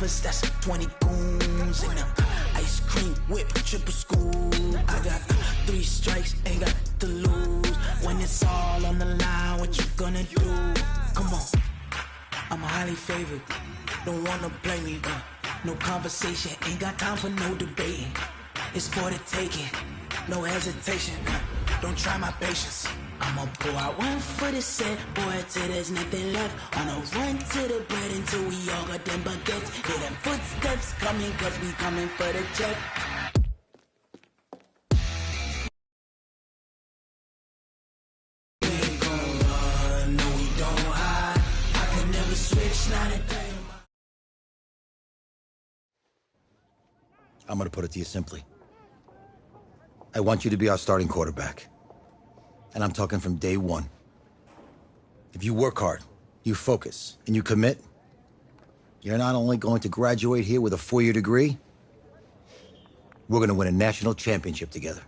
brothers, that's 20 goons. And ice cream whip, triple school. I got 3 strikes, ain't got to lose. When it's all on the line, what you gonna do? Come on, I'm highly favored. Don't wanna blame me, no conversation, ain't got time for no debating. It's for the taking, no hesitation, don't try my patience. I'ma pour out one for the set, boy, till there's nothing left. On a run to the bread until we all got them baguettes. Hear them footsteps coming, cause we coming for the check. We ain't gon' run, no we don't hide. I can never switch, not a thing. I'm gonna put it to you simply. I want you to be our starting quarterback. And I'm talking from day one. If you work hard, you focus, and you commit, you're not only going to graduate here with a 4-year degree, we're gonna win a national championship together.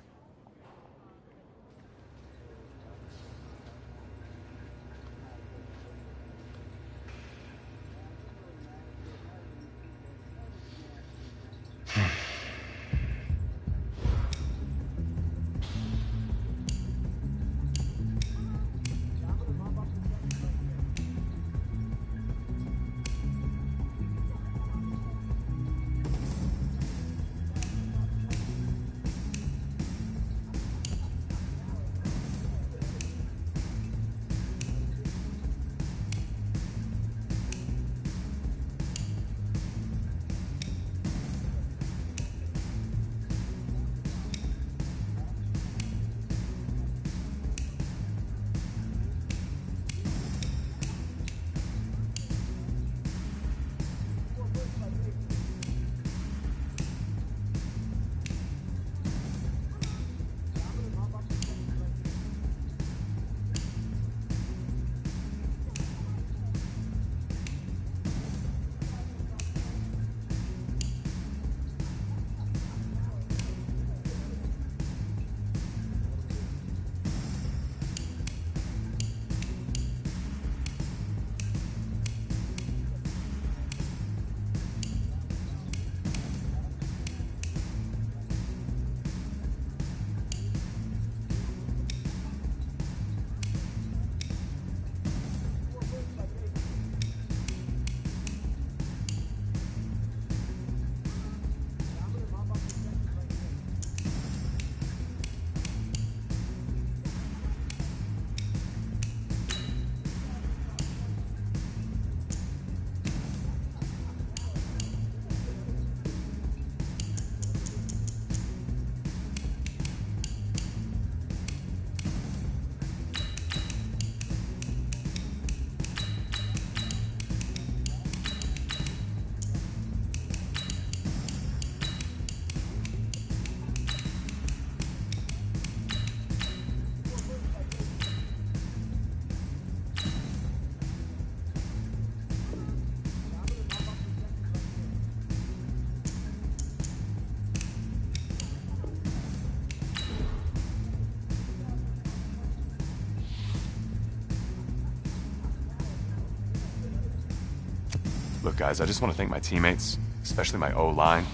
Look, guys, I just want to thank my teammates, especially my O-line.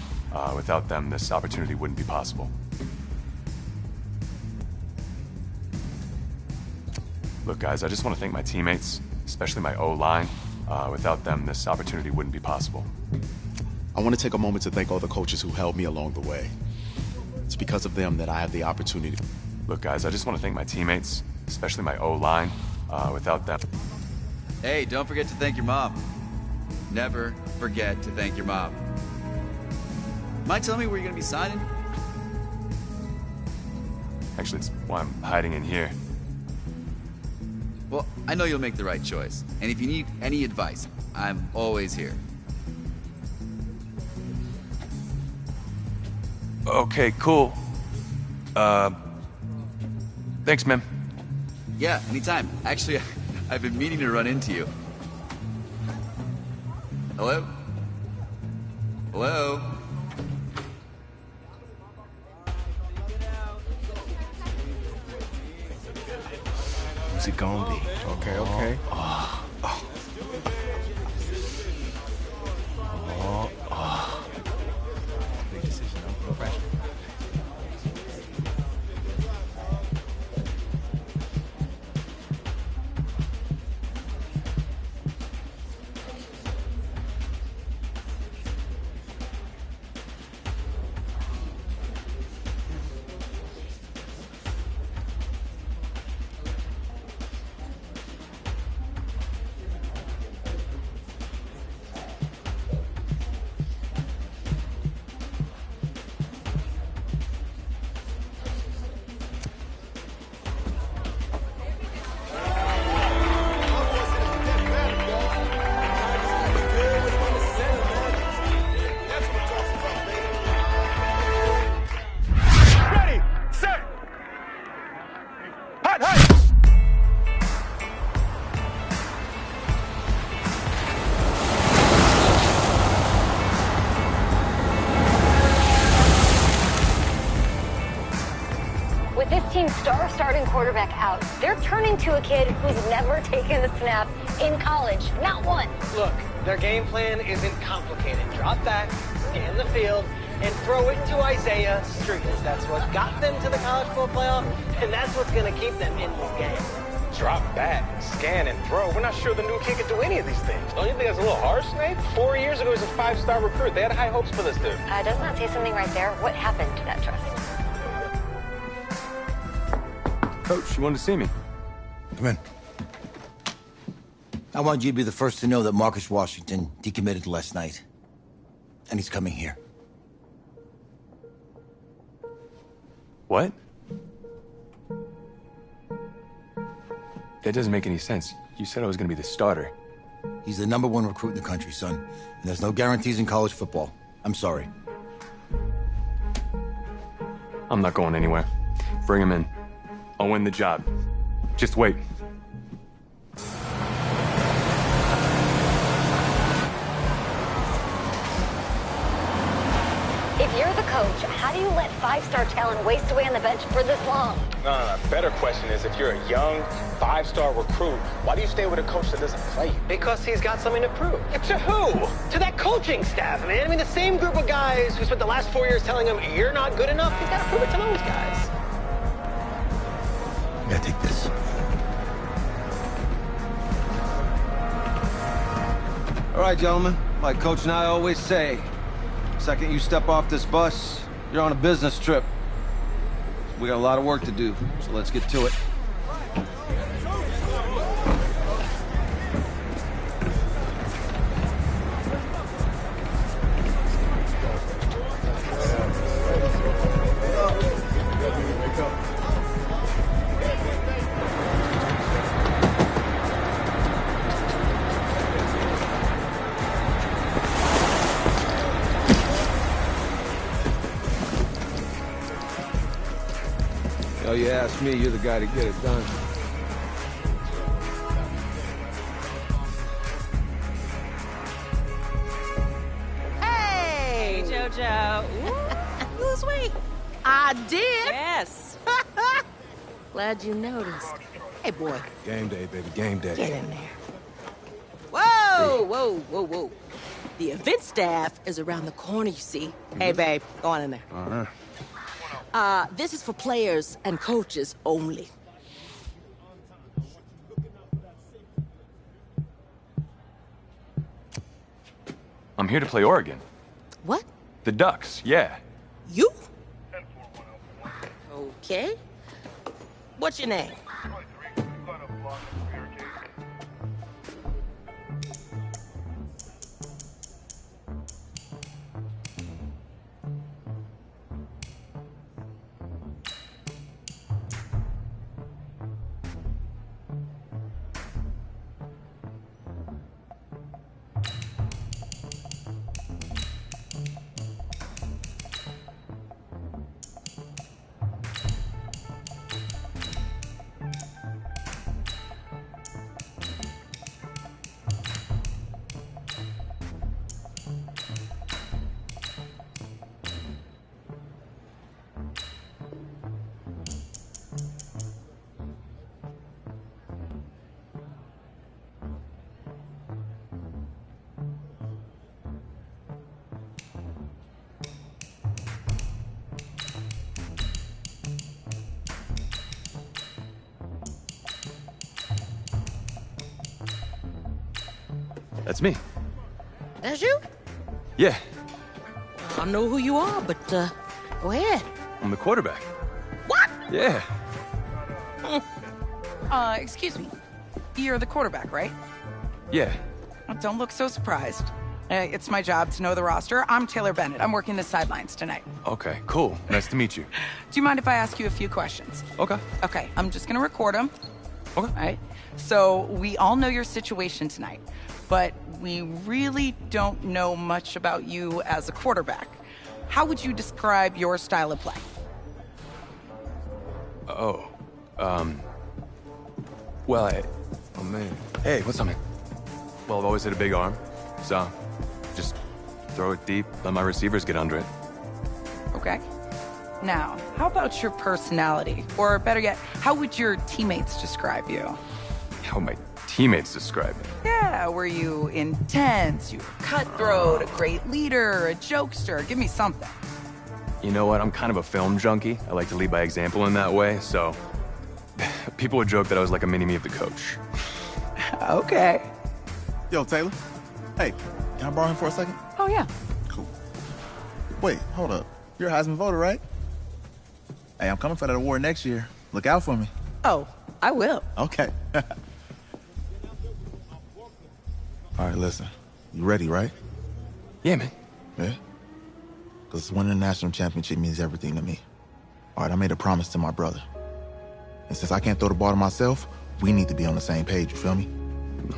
Without them, this opportunity wouldn't be possible. Look, guys, I just want to thank my teammates, especially my O-line. Without them, this opportunity wouldn't be possible. I want to take a moment to thank all the coaches who held me along the way. It's because of them that I have the opportunity. Look, guys, I just want to thank my teammates, especially my O-line. Without them... Hey, don't forget to thank your mom. Never forget to thank your mom. Mind telling me where you're gonna be signing? Actually, it's why I'm hiding in here. Well, I know you'll make the right choice. And if you need any advice, I'm always here. Okay, cool. Thanks, man. Yeah, anytime. Actually, I've been meaning to run into you. Hello? Hello? Who's it gonna be? Okay, okay. Oh. star starting quarterback out, they're turning to a kid who's never taken a snap in college. Not one. Look, their game plan isn't complicated. Drop back, scan the field, and throw it to Isaiah Street. That's what got them to the college football playoff, and that's what's going to keep them in this game. Drop back, scan, and throw. We're not sure the new kid can do any of these things. Don't you think that's a little harsh, Nate? 4 years ago, he was a 5-star recruit. They had high hopes for this dude. Does not say something right there. What happened to that trust? Coach, you wanted to see me. Come in. I want you to be the first to know that Marcus Washington decommitted last night. And he's coming here. What? That doesn't make any sense. You said I was gonna be the starter. He's the #1 recruit in the country, son. And there's no guarantees in college football. I'm sorry. I'm not going anywhere. Bring him in. I'll win the job. Just wait. If you're the coach, how do you let 5-star talent waste away on the bench for this long? No. Better question is, if you're a young 5-star recruit, why do you stay with a coach that doesn't play you? Because he's got something to prove. To who? To that coaching staff, man. I mean, the same group of guys who spent the last 4 years telling him, you're not good enough. He's got to prove it to those guys. Yeah, take this. All right, gentlemen. Like Coach and I always say, second you step off this bus, you're on a business trip. We got a lot of work to do, so let's get to it. Oh, you ask me, you're the guy to get it done. Hey, JoJo. Ooh, lose weight. I did. Yes. Glad you noticed. Hey, boy. Game day, baby, game day. Get in there. Whoa. The event staff is around the corner, you see. Hey, babe, go on in there. All right. This is for players and coaches only. I'm here to play Oregon. What? The Ducks, yeah. You? Okay. What's your name? That's me. That's you? Yeah, I don't know who you are, but, go ahead. I'm the quarterback. What? Yeah. Excuse me. You're the quarterback, right? Yeah. Don't look so surprised. It's my job to know the roster. I'm Taylor Bennett. I'm working the sidelines tonight. Okay, cool. Nice to meet you. Do you mind if I ask you a few questions? Okay. Okay, I'm just gonna record them. Okay. All right? So, we all know your situation tonight, but we really don't know much about you as a quarterback. How would you describe your style of play? Oh, man. Hey, what's up, man? Well, I've always had a big arm, so just throw it deep, let my receivers get under it. Okay. Now, how about your personality? Or better yet, how would your teammates describe you? How would my teammates describe me? Yeah, were you intense? You were cutthroat, a great leader, a jokester? Give me something. You know what? I'm kind of a film junkie. I like to lead by example in that way, so people would joke that I was like a mini-me of the coach. Okay. Yo, Taylor. Hey, can I borrow him for a second? Oh, yeah. Cool. Wait, hold up. You're a Heisman voter, right? Hey, I'm coming for that award next year. Look out for me. Oh, I will. Okay. All right, listen. You ready, right? Yeah, man. Yeah? Because winning a national championship means everything to me. All right, I made a promise to my brother. And since I can't throw the ball to myself, we need to be on the same page, you feel me?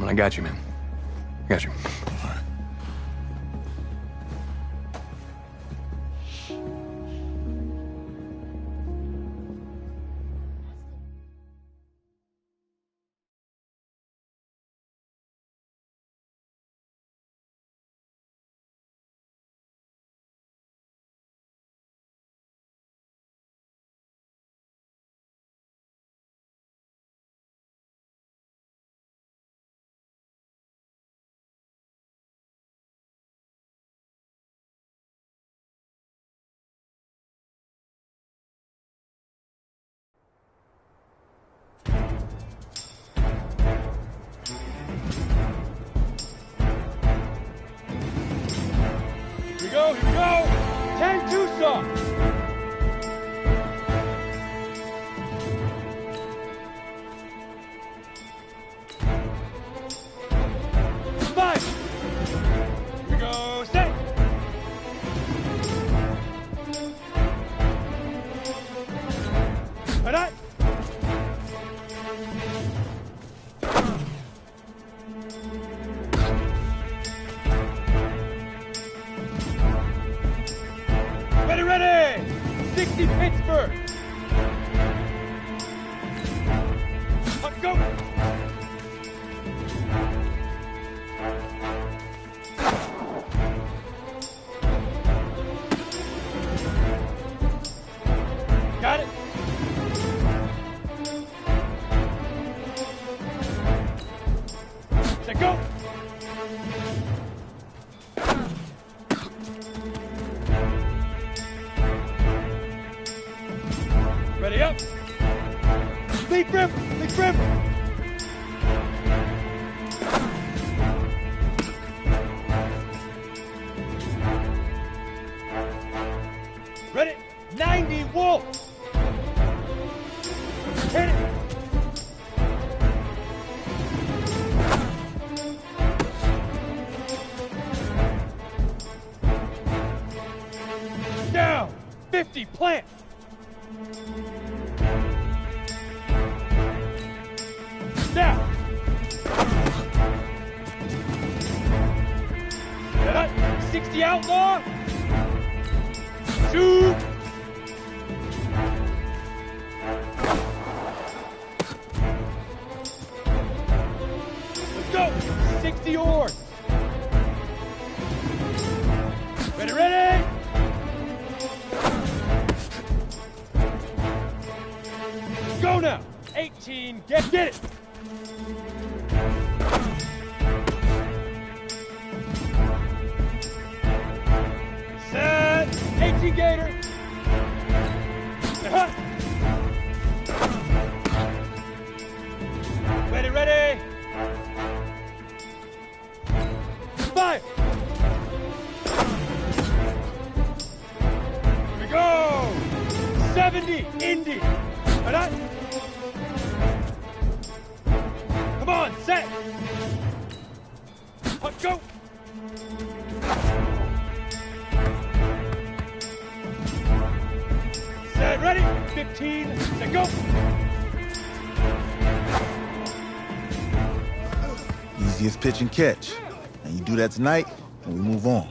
I got you, man. I got you. All right. Here we go! 10 Tucson! Five! Here we go, set! All right. Ready! 60 Pittsburgh! Let's go! Got it! Set, go! Ready up! Leap rim! Leap rim! Ready? 90 Wolf! Hit it! Down! 50 plant! Down! Get up! 60 outlaw! Shoot! Let's go! 60 oars! Ready, ready! Go now! 18, get it! Set! 18 Gator! Uh-huh. Ready, ready! Fire! Here we go! 70, Indy! Right. Come on, set! Let's go! Set, ready? 15, set, go! Easiest pitch and catch. And you do that tonight, and we move on.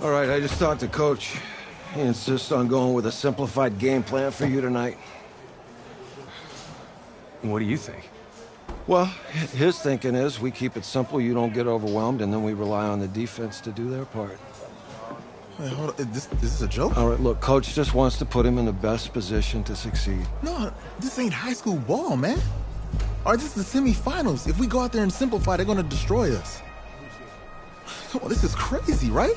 All right, I just talked to Coach. He insists on going with a simplified game plan for you tonight. What do you think? Well, his thinking is we keep it simple, you don't get overwhelmed, and then we rely on the defense to do their part. Wait, hold on. Is this a joke? All right, look, Coach just wants to put him in the best position to succeed. No, this ain't high school ball, man. All right, this is the semifinals. If we go out there and simplify, they're going to destroy us. Come on, this is crazy, right?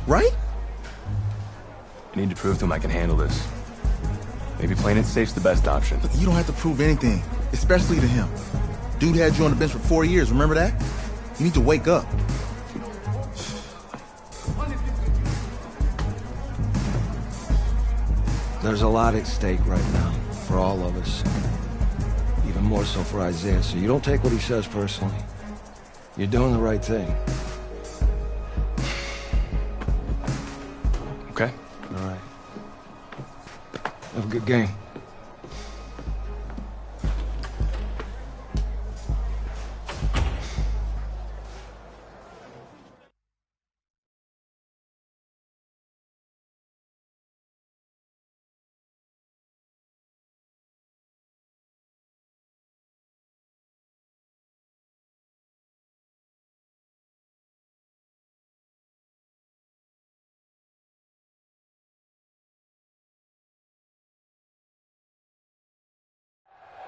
Right? I need to prove to him I can handle this. Maybe playing it safe's the best option. Look, you don't have to prove anything, especially to him. Dude had you on the bench for 4 years, remember that? You need to wake up. There's a lot at stake right now, for all of us. Even more so for Isaiah, so you don't take what he says personally. You're doing the right thing. Okay. All right. Have a good game.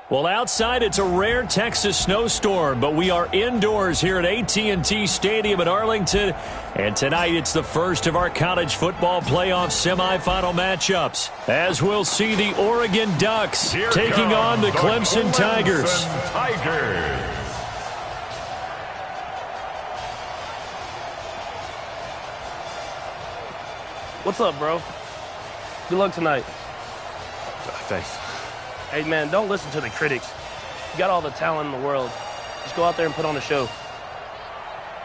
Well, outside it's a rare Texas snowstorm, but we are indoors here at AT&T Stadium in Arlington, and tonight it's the first of our college football playoff semifinal matchups, as we'll see the Oregon Ducks taking on the Clemson Tigers. What's up, bro? Good luck tonight. Thanks. Hey, man, don't listen to the critics. You got all the talent in the world. Just go out there and put on a show.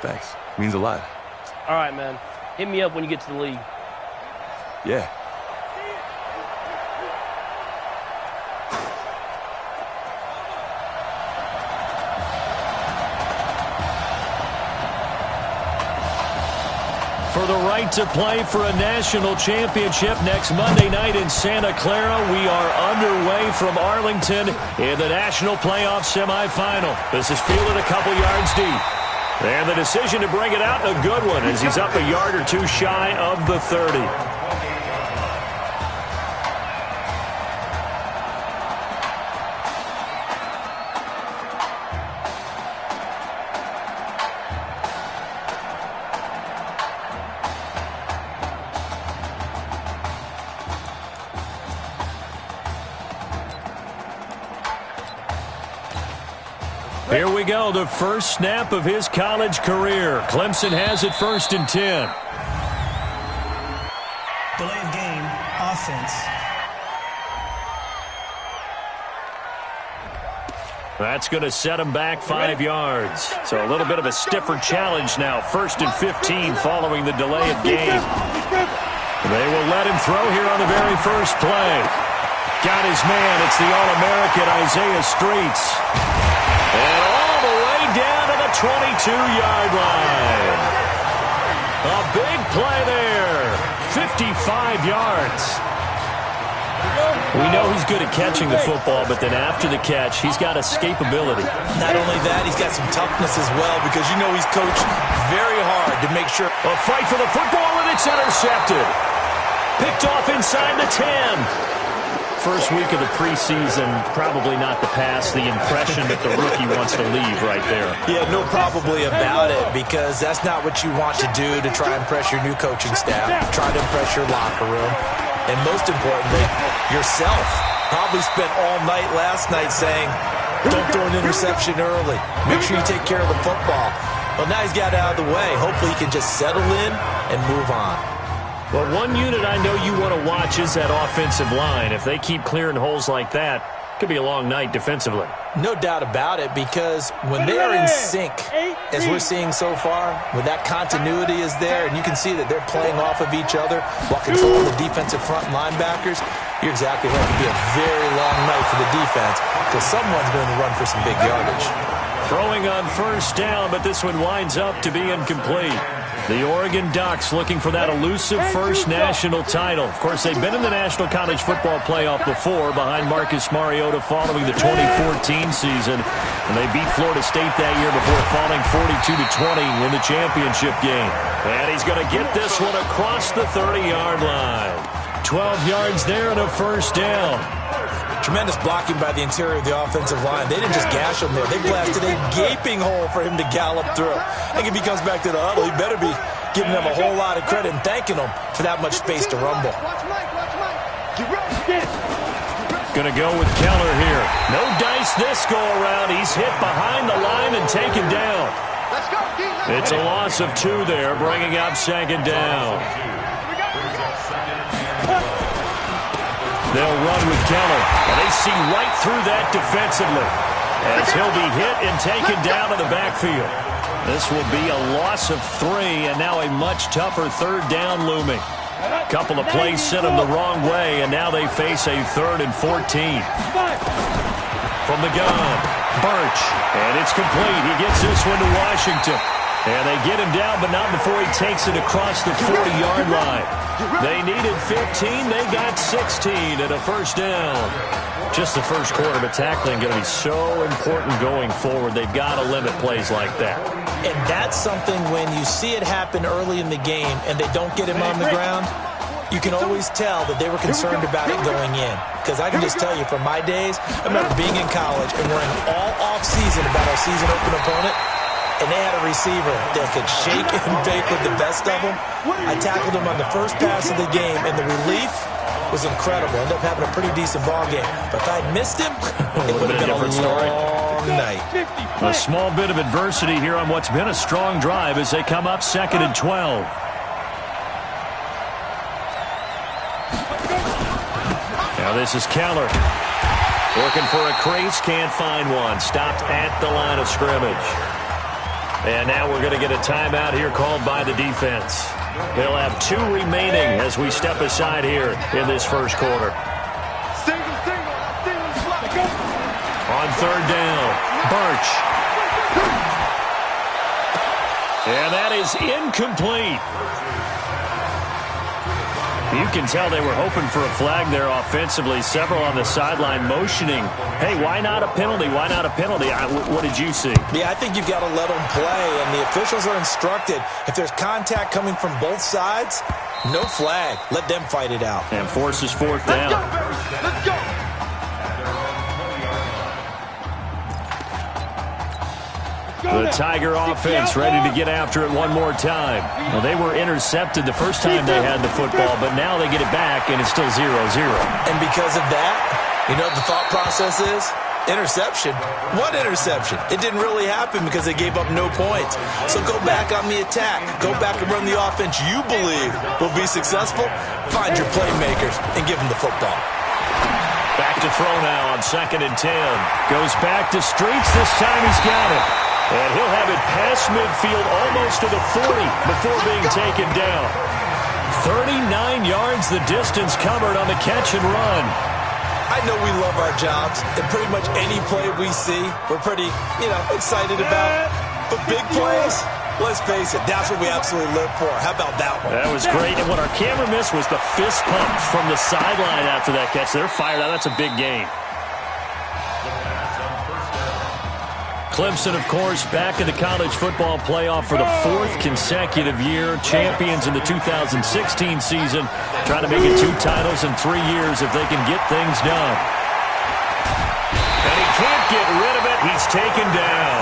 Thanks. Means a lot. All right, man. Hit me up when you get to the league. Yeah. For the right to play for a national championship next Monday night in Santa Clara, we are underway from Arlington in the national playoff semifinal. This is fielded a couple yards deep. And the decision to bring it out, a good one, as he's up a yard or two shy of the 30. Here we go, the first snap of his college career. Clemson has it 1st and 10. Delay of game, offense. That's going to set him back 5 yards. So a little bit of a stiffer challenge now. 1st and 15 following the delay of game. They will let him throw here on the very first play. Got his man. It's the All-American Isaiah Streets. And all the way down to the 22-yard line. A big play there. 55 yards. We know he's good at catching the football, but then after the catch, he's got escapability. Not only that, he's got some toughness as well, because you know he's coached very hard to make sure. A fight for the football, and it's intercepted. Picked off inside the 10. First week of the preseason, probably not the pass, the impression that the rookie wants to leave right there. Yeah, no probably about it, because that's not what you want to do to try and impress your new coaching staff, try to impress your locker room, and most importantly, yourself. Probably spent all night last night saying, don't throw an interception early. Make sure you take care of the football. Well, now he's got it out of the way. Hopefully he can just settle in and move on. Well, one unit I know you want to watch is that offensive line. If they keep clearing holes like that, it could be a long night defensively. No doubt about it, because when they are in sync, as we're seeing so far, when that continuity is there, and you can see that they're playing off of each other while controlling the defensive front linebackers, you're exactly right. It could be a very long night for the defense, because someone's going to run for some big yardage. Throwing on 1st down, but this one winds up to be incomplete. The Oregon Ducks looking for that elusive first national title. Of course, they've been in the National College Football Playoff before behind Marcus Mariota following the 2014 season. And they beat Florida State that year before falling 42-20 in the championship game. And he's going to get this one across the 30-yard line. 12 yards there and a first down. Tremendous blocking by the interior of the offensive line. They didn't just gash him there. They blasted a gaping hole for him to gallop through. I think if he comes back to the huddle, he better be giving them a whole lot of credit and thanking them for that much space to rumble. Going to go with Keller here. No dice this go-around. He's hit behind the line and taken down. It's a loss of 2 there, bringing up second down. They'll run with Keller, and they see right through that defensively as he'll be hit and taken down in the backfield. This will be a loss of 3, and now a much tougher third down looming. A couple of plays sent them the wrong way, and now they face a 3rd and 14. From the gun, Birch, and it's complete. He gets this one to Washington. And they get him down, but not before he takes it across the 40-yard line. They needed 15. They got 16 and a first down. Just the first quarter, but tackling going to be so important going forward. They've got to limit plays like that. And that's something when you see it happen early in the game and they don't get him on the ground, you can always tell that they were concerned about it going in. Because I can just tell you from my days, I remember being in college and worrying all off-season about our season open opponent. And they had a receiver that could shake and bake with the best of them. I tackled him on the first pass of the game, and the relief was incredible. Ended up having a pretty decent ball game. But if I'd missed him, it would have been a long night. A small bit of adversity here on what's been a strong drive as they come up 2nd and 12. Now this is Keller. Working for a crease, can't find one. Stopped at the line of scrimmage. And now we're going to get a timeout here called by the defense. They'll have 2 remaining as we step aside here in this first quarter. On 3rd down, Birch. And that is incomplete. You can tell they were hoping for a flag there offensively. Several on the sideline motioning, hey, why not a penalty? Why not a penalty? What did you see? Yeah, I think you've got to let them play, and the officials are instructed. If there's contact coming from both sides, no flag. Let them fight it out. And forces 4th down. Let's go. The Tiger offense ready to get after it one more time. Well, they were intercepted the first time they had the football, but now they get it back, and it's still 0-0. And because of that, you know what the thought process is? Interception. What interception? It didn't really happen because they gave up no points. So go back on the attack. Go back and run the offense you believe will be successful. Find your playmakers and give them the football. Back to throw now on 2nd and 10. Goes back to Streets. This time he's got it. And he'll have it past midfield almost to the 40 before being taken down. 39 yards the distance covered on the catch and run. I know we love our jobs, and pretty much any play we see, we're pretty, excited about. But big plays, let's face it, that's what we absolutely live for. How about that one? That was great, and what our camera missed was the fist pump from the sideline after that catch. They're fired out. That's a big gain. Clemson, of course, back in the college football playoff for the 4th consecutive year. Champions in the 2016 season. Trying to make it 2 titles in 3 years if they can get things done. And he can't get rid of it. He's taken down.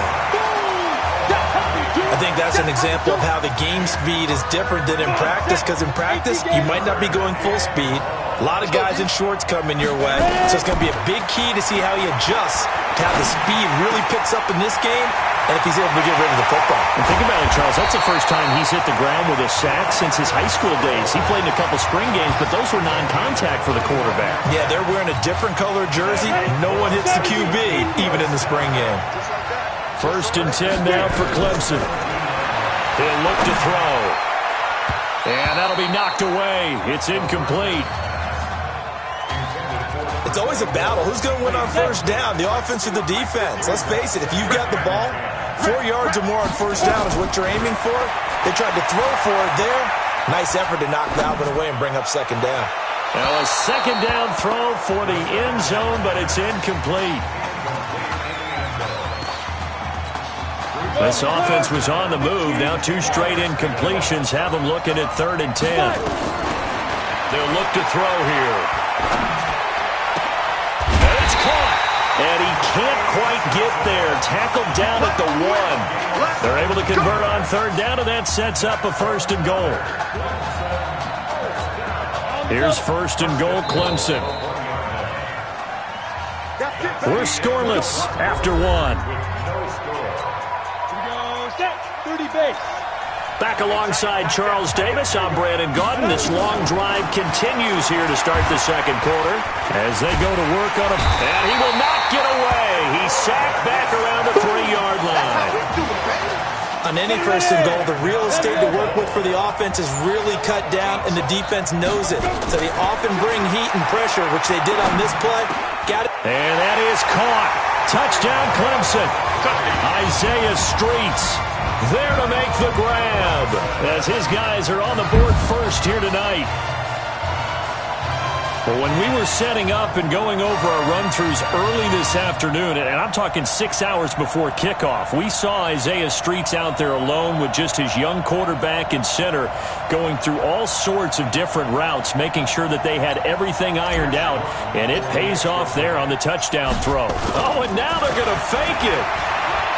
I think that's an example of how the game speed is different than in practice, because in practice, you might not be going full speed. A lot of guys in shorts coming your way, so it's going to be a big key to see how he adjusts to how the speed really picks up in this game, and if he's able to get rid of the football. And think about it, Charles. That's the first time he's hit the ground with a sack since his high school days. He played in a couple spring games, but those were non-contact for the quarterback. Yeah, they're wearing a different colored jersey. No one hits the QB, even in the spring game. 1st and 10 now for Clemson. He'll look to throw. And that'll be knocked away. It's incomplete. It's always a battle. Who's going to win on 1st down, the offense or the defense? Let's face it, if you've got the ball, 4 yards or more on 1st down is what you're aiming for. They tried to throw for it there. Nice effort to knock that one away and bring up second down. Well, a second down throw for the end zone, but it's incomplete. This offense was on the move. Now 2 straight incompletions have them looking at 3rd and 10. They'll look to throw here. And it's caught. And he can't quite get there. Tackled down at the 1. They're able to convert on 3rd down, and that sets up a 1st and goal. Here's 1st and goal, Clemson. We're scoreless after 1. Back alongside Charles Davis, I'm Brandon Gaudin. This long drive continues here to start the second quarter as they go to work on him. And he will not get away. He's sacked back around the 3-yard line. On any 1st and goal, the real estate to work with for the offense is really cut down, and the defense knows it. So they often bring heat and pressure, which they did on this play. Got it. And that is caught. Touchdown, Clemson. Isaiah Streets there to make the grab as his guys are on the board first here tonight. Well, when we were setting up and going over our run-throughs early this afternoon, and I'm talking 6 hours before kickoff, we saw Isaiah Streets out there alone with just his young quarterback and center going through all sorts of different routes, making sure that they had everything ironed out, and it pays off there on the touchdown throw. Oh, and now they're going to fake it.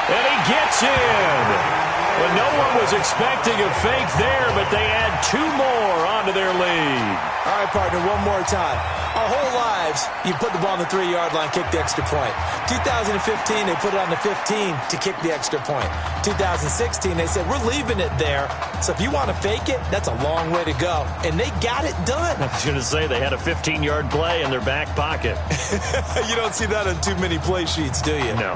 And he gets in. But no one was expecting a fake there, but they add 2 more onto their lead. All right, partner, one more time. Our whole lives, you put the ball on the 3-yard line, kick the extra point. 2015, they put it on the 15 to kick the extra point. 2016, they said, we're leaving it there. So if you want to fake it, that's a long way to go. And they got it done. I was going to say, they had a 15-yard play in their back pocket. You don't see that on too many play sheets, do you? No.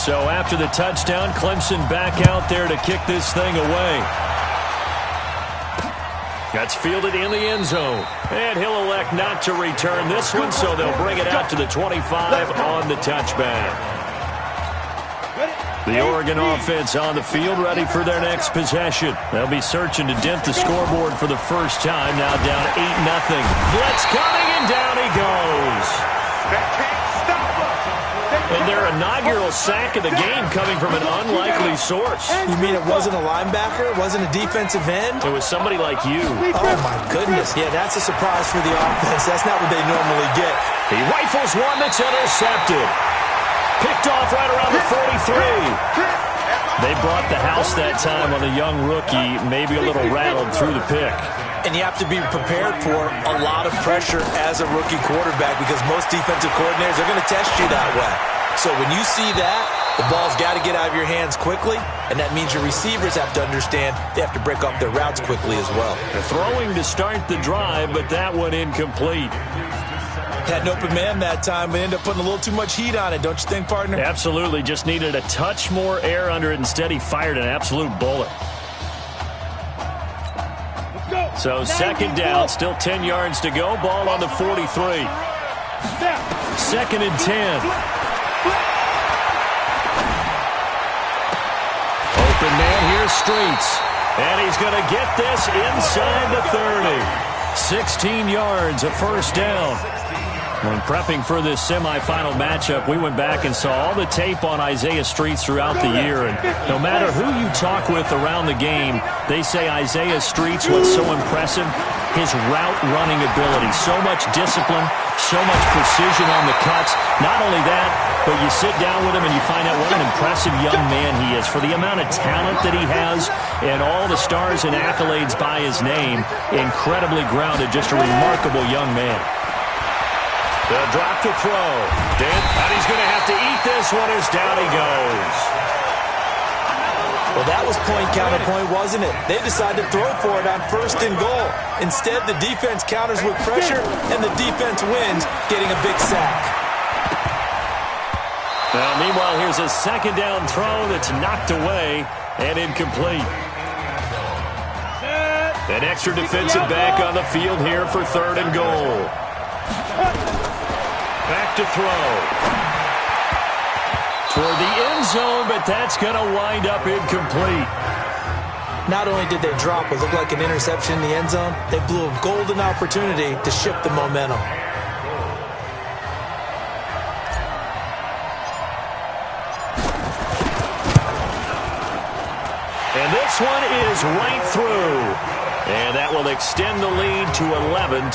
So after the touchdown, Clemson back out there to kick this thing away. That's fielded in the end zone. And he'll elect not to return this one, so they'll bring it out to the 25 on the touchback. The Oregon offense on the field, ready for their next possession. They'll be searching to dent the scoreboard for the first time, now down 8-0. Blitz coming, and down he goes. And their inaugural sack of the game coming from an unlikely source. You mean it wasn't a linebacker? It wasn't a defensive end? It was somebody like you. Oh, my goodness. Yeah, that's a surprise for the offense. That's not what they normally get. He rifles one that's intercepted. Picked off right around the 43. They brought the house that time on the young rookie, maybe a little rattled through the pick. And you have to be prepared for a lot of pressure as a rookie quarterback because most defensive coordinators are going to test you that way. So when you see that, the ball's got to get out of your hands quickly, and that means your receivers have to understand they have to break off their routes quickly as well. They're throwing to start the drive, but that one incomplete. Had an open man that time, but ended up putting a little too much heat on it, don't you think, partner? Absolutely. Just needed a touch more air under it. Instead, he fired an absolute bullet. So second down, still 10 yards to go. Ball on the 43. 2nd and 10. Open man, here's Streets. And he's going to get this inside the 30. 16 yards, a first down. When prepping for this semifinal matchup, we went back and saw all the tape on Isaiah Streets throughout the year. And no matter who you talk with around the game, they say Isaiah Streets, what's so impressive, his route running ability. So much discipline, so much precision on the cuts. Not only that, but you sit down with him and you find out what an impressive young man he is. For the amount of talent that he has and all the stars and accolades by his name, incredibly grounded, just a remarkable young man. They'll drop to throw. And he's going to have to eat this one as down he goes. Well, that was point counterpoint, wasn't it? They decided to throw for it on 1st and goal. Instead, the defense counters with pressure, and the defense wins, getting a big sack. Now, meanwhile, here's a second down throw that's knocked away and incomplete. An extra defensive back on the field here for 3rd and goal. Back to throw. Toward the end zone, but that's going to wind up incomplete. Not only did they drop what looked like an interception in the end zone, they blew a golden opportunity to shift the momentum. And this one is right through. And that will extend the lead to 11-0.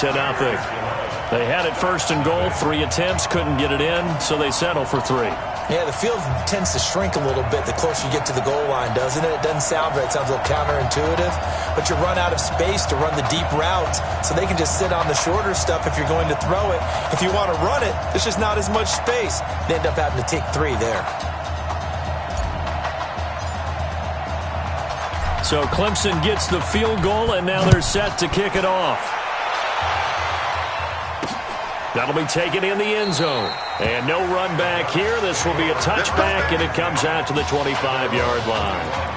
They had it 1st and goal, 3 attempts, couldn't get it in, so they settle for 3. Yeah, the field tends to shrink a little bit the closer you get to the goal line, doesn't it? It doesn't sound right. It sounds a little counterintuitive. But you run out of space to run the deep routes, so they can just sit on the shorter stuff if you're going to throw it. If you want to run it, there's just not as much space. They end up having to take 3 there. So Clemson gets the field goal, and now they're set to kick it off. That'll be taken in the end zone. And no run back here. This will be a touchback, and it comes out to the 25-yard line.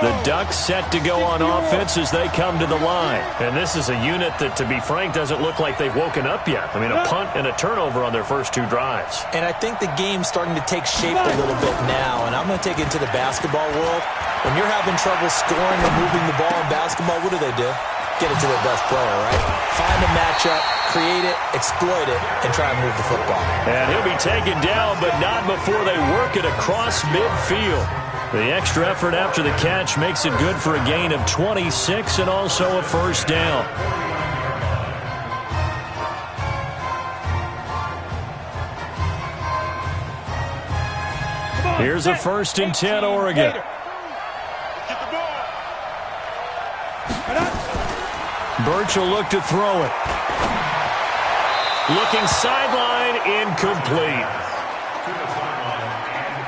The Ducks set to go on offense as they come to the line. And this is a unit that, to be frank, doesn't look like they've woken up yet. I mean, a punt and a turnover on their first 2 drives. And I think the game's starting to take shape a little bit now. And I'm going to take it to the basketball world. When you're having trouble scoring or moving the ball in basketball, what do? Get it to their best player, right? Find a matchup, create it, exploit it, and try and move the football. And he'll be taken down, but not before they work it across midfield. The extra effort after the catch makes it good for a gain of 26 and also a first down. Here's a 1st and 10, Oregon. Birch will look to throw it. Looking sideline, incomplete.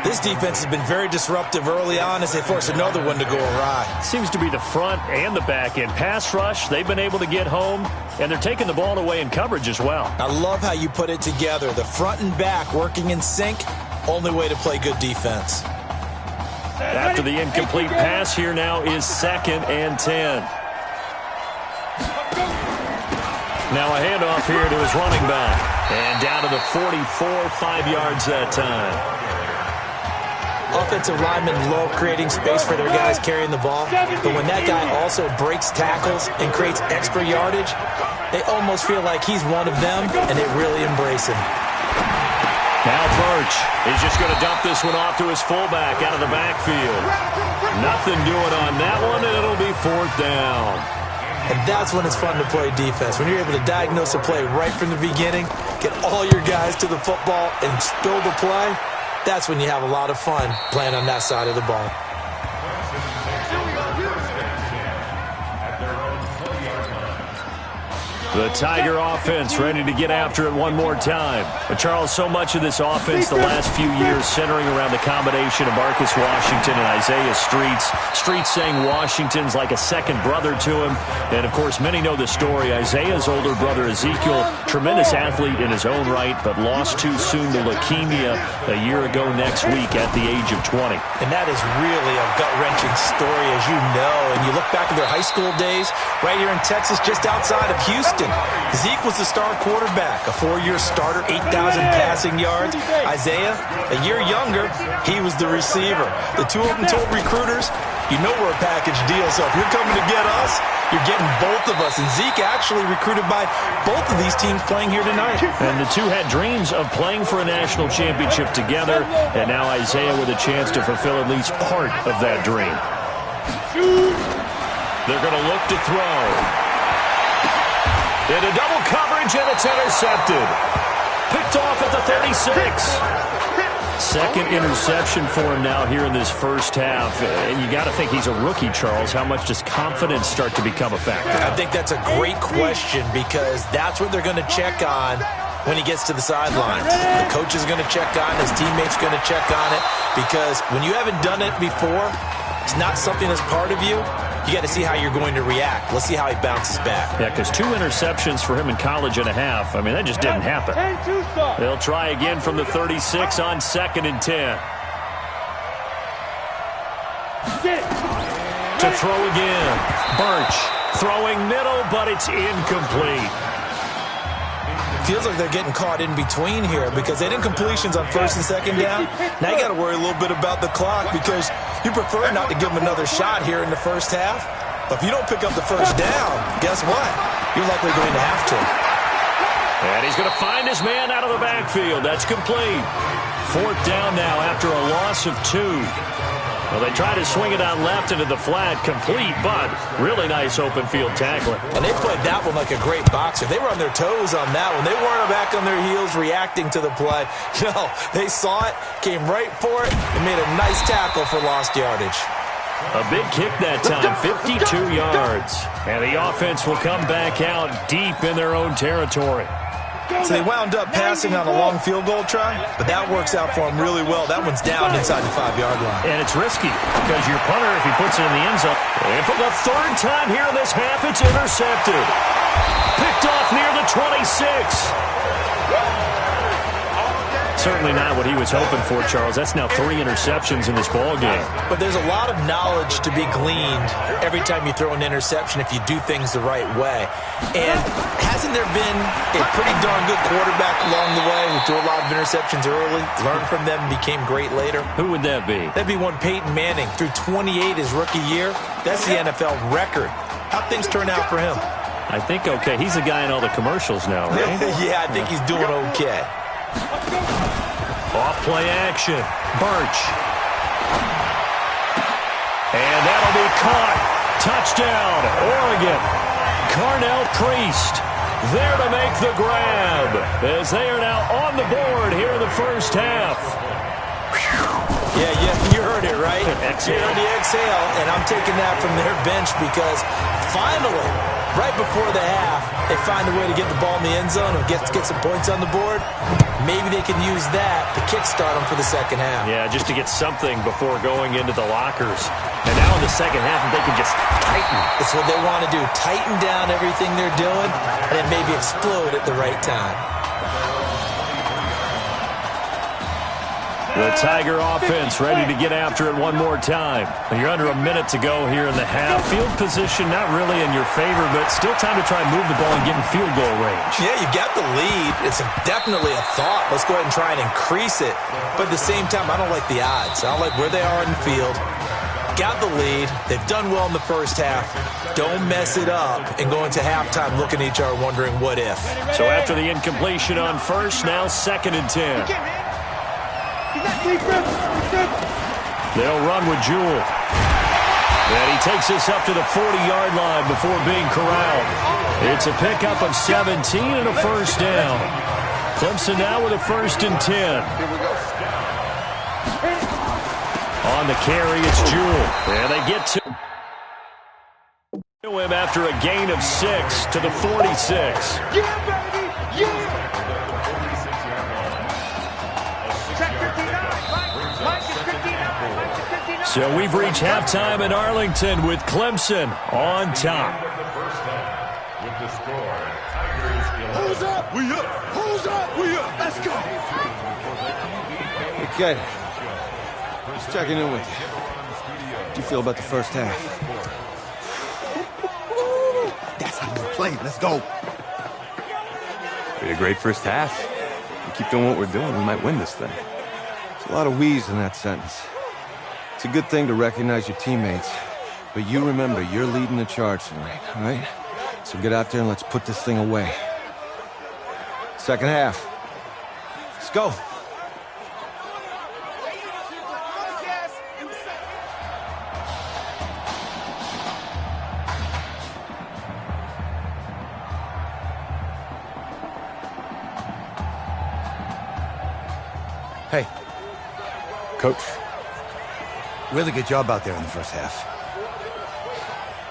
This defense has been very disruptive early on as they force another one to go awry. Seems to be the front and the back end. Pass rush, they've been able to get home, and they're taking the ball away in coverage as well. I love how you put it together. The front and back working in sync, only way to play good defense. After the incomplete pass, here now is 2nd and 10. Now a handoff here to his running back. And down to the 44, 5 yards that time. Offensive linemen love creating space for their guys carrying the ball, but when that guy also breaks tackles and creates extra yardage, they almost feel like he's one of them, and they really embrace him. Now Birch is just going to dump this one off to his fullback out of the backfield. Nothing doing on that one, and it'll be 4th down. And that's when it's fun to play defense. When you're able to diagnose a play right from the beginning, get all your guys to the football, and spill the play, that's when you have a lot of fun playing on that side of the ball. The Tiger offense ready to get after it one more time. But Charles, so much of this offense the last few years centering around the combination of Marcus Washington and Isaiah Streets. Streets saying Washington's like a second brother to him. And, of course, many know the story. Isaiah's older brother, Ezekiel, tremendous athlete in his own right, but lost too soon to leukemia a year ago next week at the age of 20. And that is really a gut-wrenching story, as you know. And you look back at their high school days right here in Texas, just outside of Houston. Zeke was the star quarterback, a 4-year starter, 8,000 passing yards. Isaiah, a year younger, he was the receiver. The two of them told recruiters, you know we're a package deal, so if you're coming to get us, you're getting both of us. And Zeke actually recruited by both of these teams playing here tonight. And the two had dreams of playing for a national championship together, and now Isaiah with a chance to fulfill at least part of that dream. They're going to look to throw. Into double coverage, and it's intercepted. Picked off at the 36. Second interception for him now here in this first half. And you got to think he's a rookie, Charles. How much does confidence start to become a factor? I think that's a great question because that's what they're going to check on when he gets to the sideline. The coach is going to check on it. His teammates going to check on it. Because when you haven't done it before, it's not something that's part of you. You got to see how you're going to react. Let's see how he bounces back. Yeah, because 2 interceptions for him in college and a half. I mean, that just didn't happen. They'll try again from the 36 on 2nd and 10. To throw again. Burch throwing middle, but it's incomplete. Feels like they're getting caught in between here because they didn't completions on 1st and 2nd down. Now you got to worry a little bit about the clock because you prefer not to give them another shot here in the first half. But if you don't pick up the first down, guess what? You're likely going to have to. And he's going to find his man out of the backfield. That's complete. 4th down now after a loss of 2. Well, they try to swing it out left into the flat, complete, but really nice open field tackling. And they played that one like a great boxer. They were on their toes on that one. They weren't back on their heels reacting to the play. No, they saw it, came right for it, and made a nice tackle for lost yardage. A big kick that time, 52 yards. And the offense will come back out deep in their own territory. So they wound up passing on a long field goal try, but that works out for them really well. That one's down inside the 5-yard line. And it's risky because your punter, if he puts it in the end zone, and for the 3rd time here in this half, it's intercepted. Picked off near the 26. Certainly not what he was hoping for, Charles. That's now 3 interceptions in this ball game. But there's a lot of knowledge to be gleaned every time you throw an interception if you do things the right way. And hasn't there been a pretty darn good quarterback along the way who threw a lot of interceptions early, learned from them, and became great later? Who would that be? That'd be one Peyton Manning. Threw 28 his rookie year. That's the NFL record. How'd things turn out for him? I think okay. He's the guy in all the commercials now, right? Yeah, I think he's doing okay. Off play action. Burch. And that'll be caught. Touchdown, Oregon. Carnell Priest there to make the grab as they are now on the board here in the first half. Yeah, you heard it, right? Exhale. You heard the exhale, and I'm taking that from their bench because finally, right before the half, they find a way to get the ball in the end zone and get some points on the board. Maybe they can use that to kickstart them for the second half. Yeah, just to get something before going into the lockers. And now in the second half, they can just tighten. That's what they want to do. Tighten down everything they're doing and then maybe explode at the right time. The Tiger offense ready to get after it one more time. And you're under a minute to go here in the half. Field position not really in your favor, but still time to try and move the ball and get in field goal range. Yeah, you got the lead. It's definitely a thought. Let's go ahead and try and increase it. But at the same time, I don't like the odds. I don't like where they are in the field. Got the lead. They've done well in the first half. Don't mess it up and go into halftime looking at each other wondering what if. So after the incompletion on 1st, now 2nd and 10. They'll run with Jewell. And he takes us up to the 40-yard line before being corralled. It's a pickup of 17 and a first down. Clemson now with a 1st and 10. On the carry, it's Jewell. And they get to him after a gain of 6 to the 46. Yeah, baby! Yeah! So we've reached halftime in Arlington with Clemson on top. With the score, Tigers 11. Who's up? We up. Who's up? We up. Let's go. Okay. Just checking in with you. How do you feel about the first half? That's how we play. Let's go. We had a great first half. We keep doing what we're doing, we might win this thing. There's a lot of we's in that sentence. It's a good thing to recognize your teammates, but you remember you're leading the charge tonight, all right? So get out there and let's put this thing away. Second half. Let's go. Hey. Coach. Really good job out there in the first half.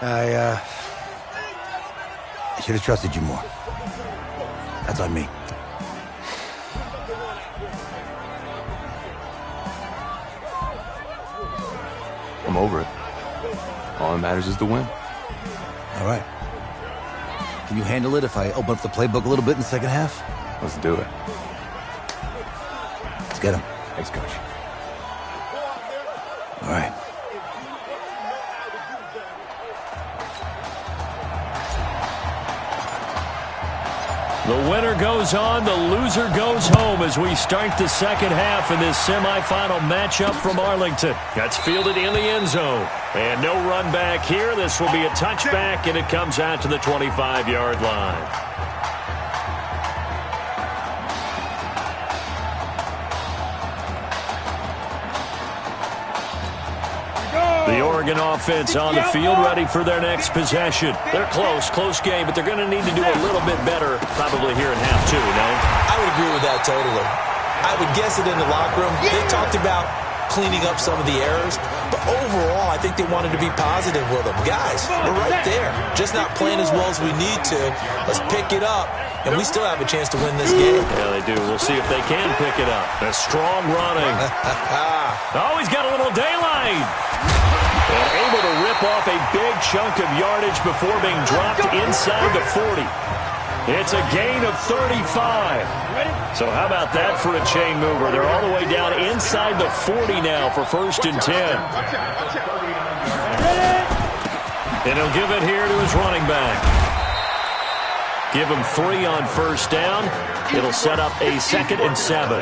I should have trusted you more. That's on me. I'm over it. All that matters is the win. All right. Can you handle it if I open up the playbook a little bit in the second half? Let's do it. Let's get him. Thanks, Coach. All right. The winner goes on, the loser goes home as we start the second half in this semifinal matchup from Arlington. That's fielded in the end zone. And no run back here. This will be a touchback, and it comes out to the 25-yard line. The Oregon offense on the field, ready for their next possession. They're close game, but they're going to need to do a little bit better probably here in half two, no? I would agree with that totally. I would guess it in the locker room. They talked about cleaning up some of the errors, but overall, I think they wanted to be positive with them. Guys, we're right there. Just not playing as well as we need to. Let's pick it up, and we still have a chance to win this game. Yeah, they do. We'll see if they can pick it up. A strong running. Oh, he's got a little daylight. And able to rip off a big chunk of yardage before being dropped inside the 40. It's a gain of 35. So how about that for a chain mover? They're all the way down inside the 40 now for 1st and 10. And he'll give it here to his running back. Give him 3 on 1st down. It'll set up a 2nd and 7.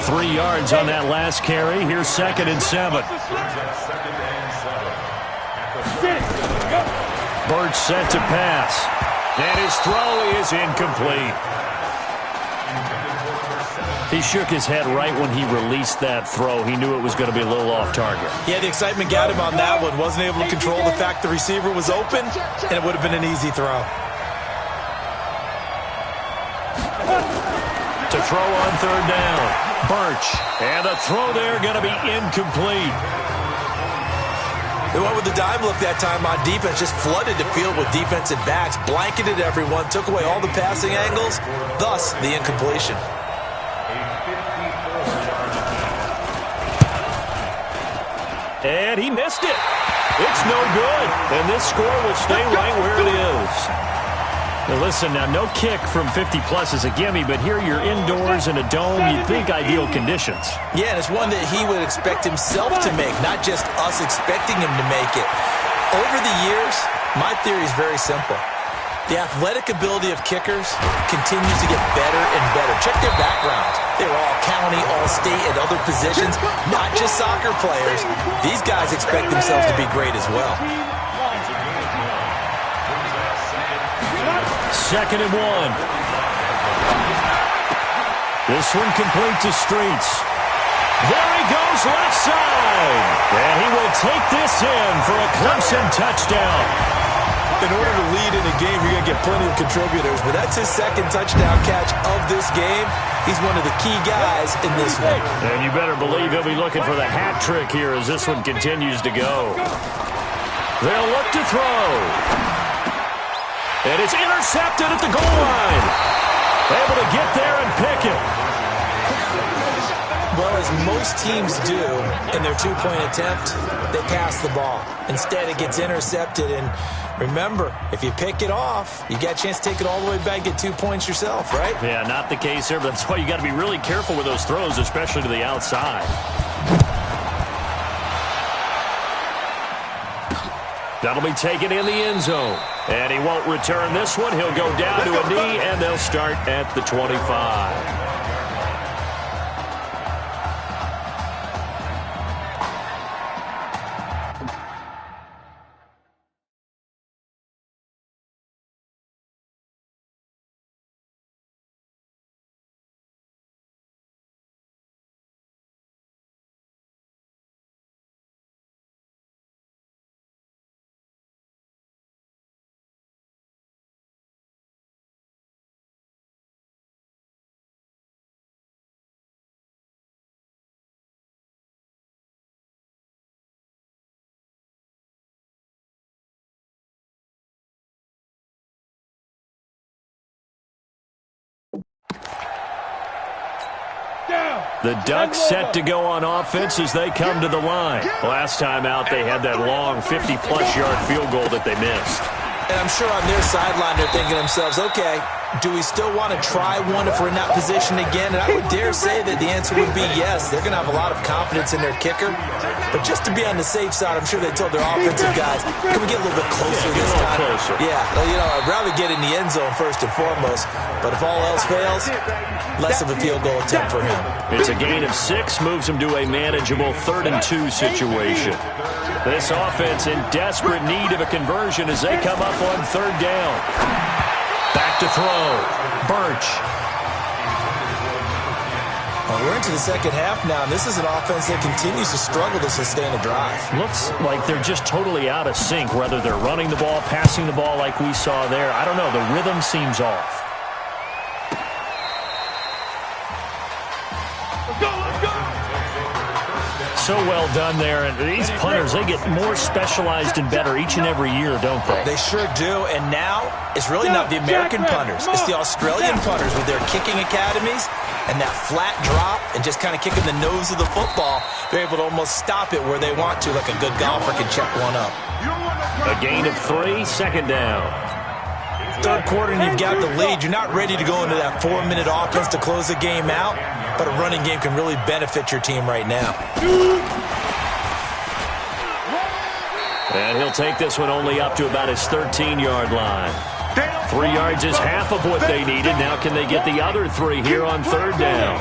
3 yards on that last carry. Here's 2nd and 7. Birch set to pass. And his throw is incomplete. He shook his head right when he released that throw. He knew it was going to be a little off target. Yeah, the excitement got him on that one. Wasn't able to control the fact the receiver was open, and it would have been an easy throw. To throw on 3rd down. Birch. And the throw there going to be incomplete. They went with the dime look that time on defense, just flooded the field with defensive backs, blanketed everyone, took away all the passing angles, thus the incompletion. And he missed it. It's no good. And this score will stay right where it is. Now listen, now no kick from 50-plus is a gimme, but here you're indoors in a dome. You'd think ideal conditions. Yeah, and it's one that he would expect himself to make, not just us expecting him to make it. Over the years, my theory is very simple. The athletic ability of kickers continues to get better and better. Check their backgrounds. They were all county, all state, and other positions, not just soccer players. These guys expect themselves to be great as well. 2nd and 1. This one complete to Streets. There he goes left side. And he will take this in for a Clemson touchdown. In order to lead in a game, you're going to get plenty of contributors, but that's his 2nd touchdown catch of this game. He's one of the key guys in this one. And you better believe he'll be looking for the hat trick here as this one continues to go. They'll look to throw. And it's intercepted at the goal line. Able to get there and pick it. Well, as most teams do in their 2-point attempt, they pass the ball. Instead, it gets intercepted. And remember, if you pick it off, you got a chance to take it all the way back, get 2 points yourself, right? Yeah, not the case here, but that's why you got to be really careful with those throws, especially to the outside. That'll be taken in the end zone. And he won't return this one. He'll go down to a knee, and they'll start at the 25. The Ducks set to go on offense as they come to the line. Last time out, they had that long 50-plus yard field goal that they missed. And I'm sure on their sideline they're thinking to themselves, okay, do we still want to try one if we're in that position again? And I would dare say that the answer would be yes. They're going to have a lot of confidence in their kicker. But just to be on the safe side, I'm sure they told their offensive guys, can we get a little bit closer this time? Closer. Yeah, well, I'd rather get in the end zone first and foremost. But if all else fails, less of a field goal attempt for him. It's a gain of 6, moves him to a manageable 3rd and 2 situation. This offense in desperate need of a conversion as they come up on 3rd down. Back to throw. Burch. Well, we're into the second half now, and this is an offense that continues to struggle to sustain a drive. Looks like they're just totally out of sync, whether they're running the ball, passing the ball like we saw there. I don't know. The rhythm seems off. So well done there, and these punters, they get more specialized and better each and every year, don't they? They sure do, and now it's really not the American punters. It's the Australian punters with their kicking academies and that flat drop and just kind of kicking the nose of the football. They're able to almost stop it where they want to, like a good golfer can check one up. A gain of 3, 2nd down. 3rd quarter and you've got the lead. You're not ready to go into that 4-minute offense to close the game out, but a running game can really benefit your team right now. And he'll take this one only up to about his 13-yard line. 3 yards is half of what they needed. Now can they get the other 3 here on 3rd down?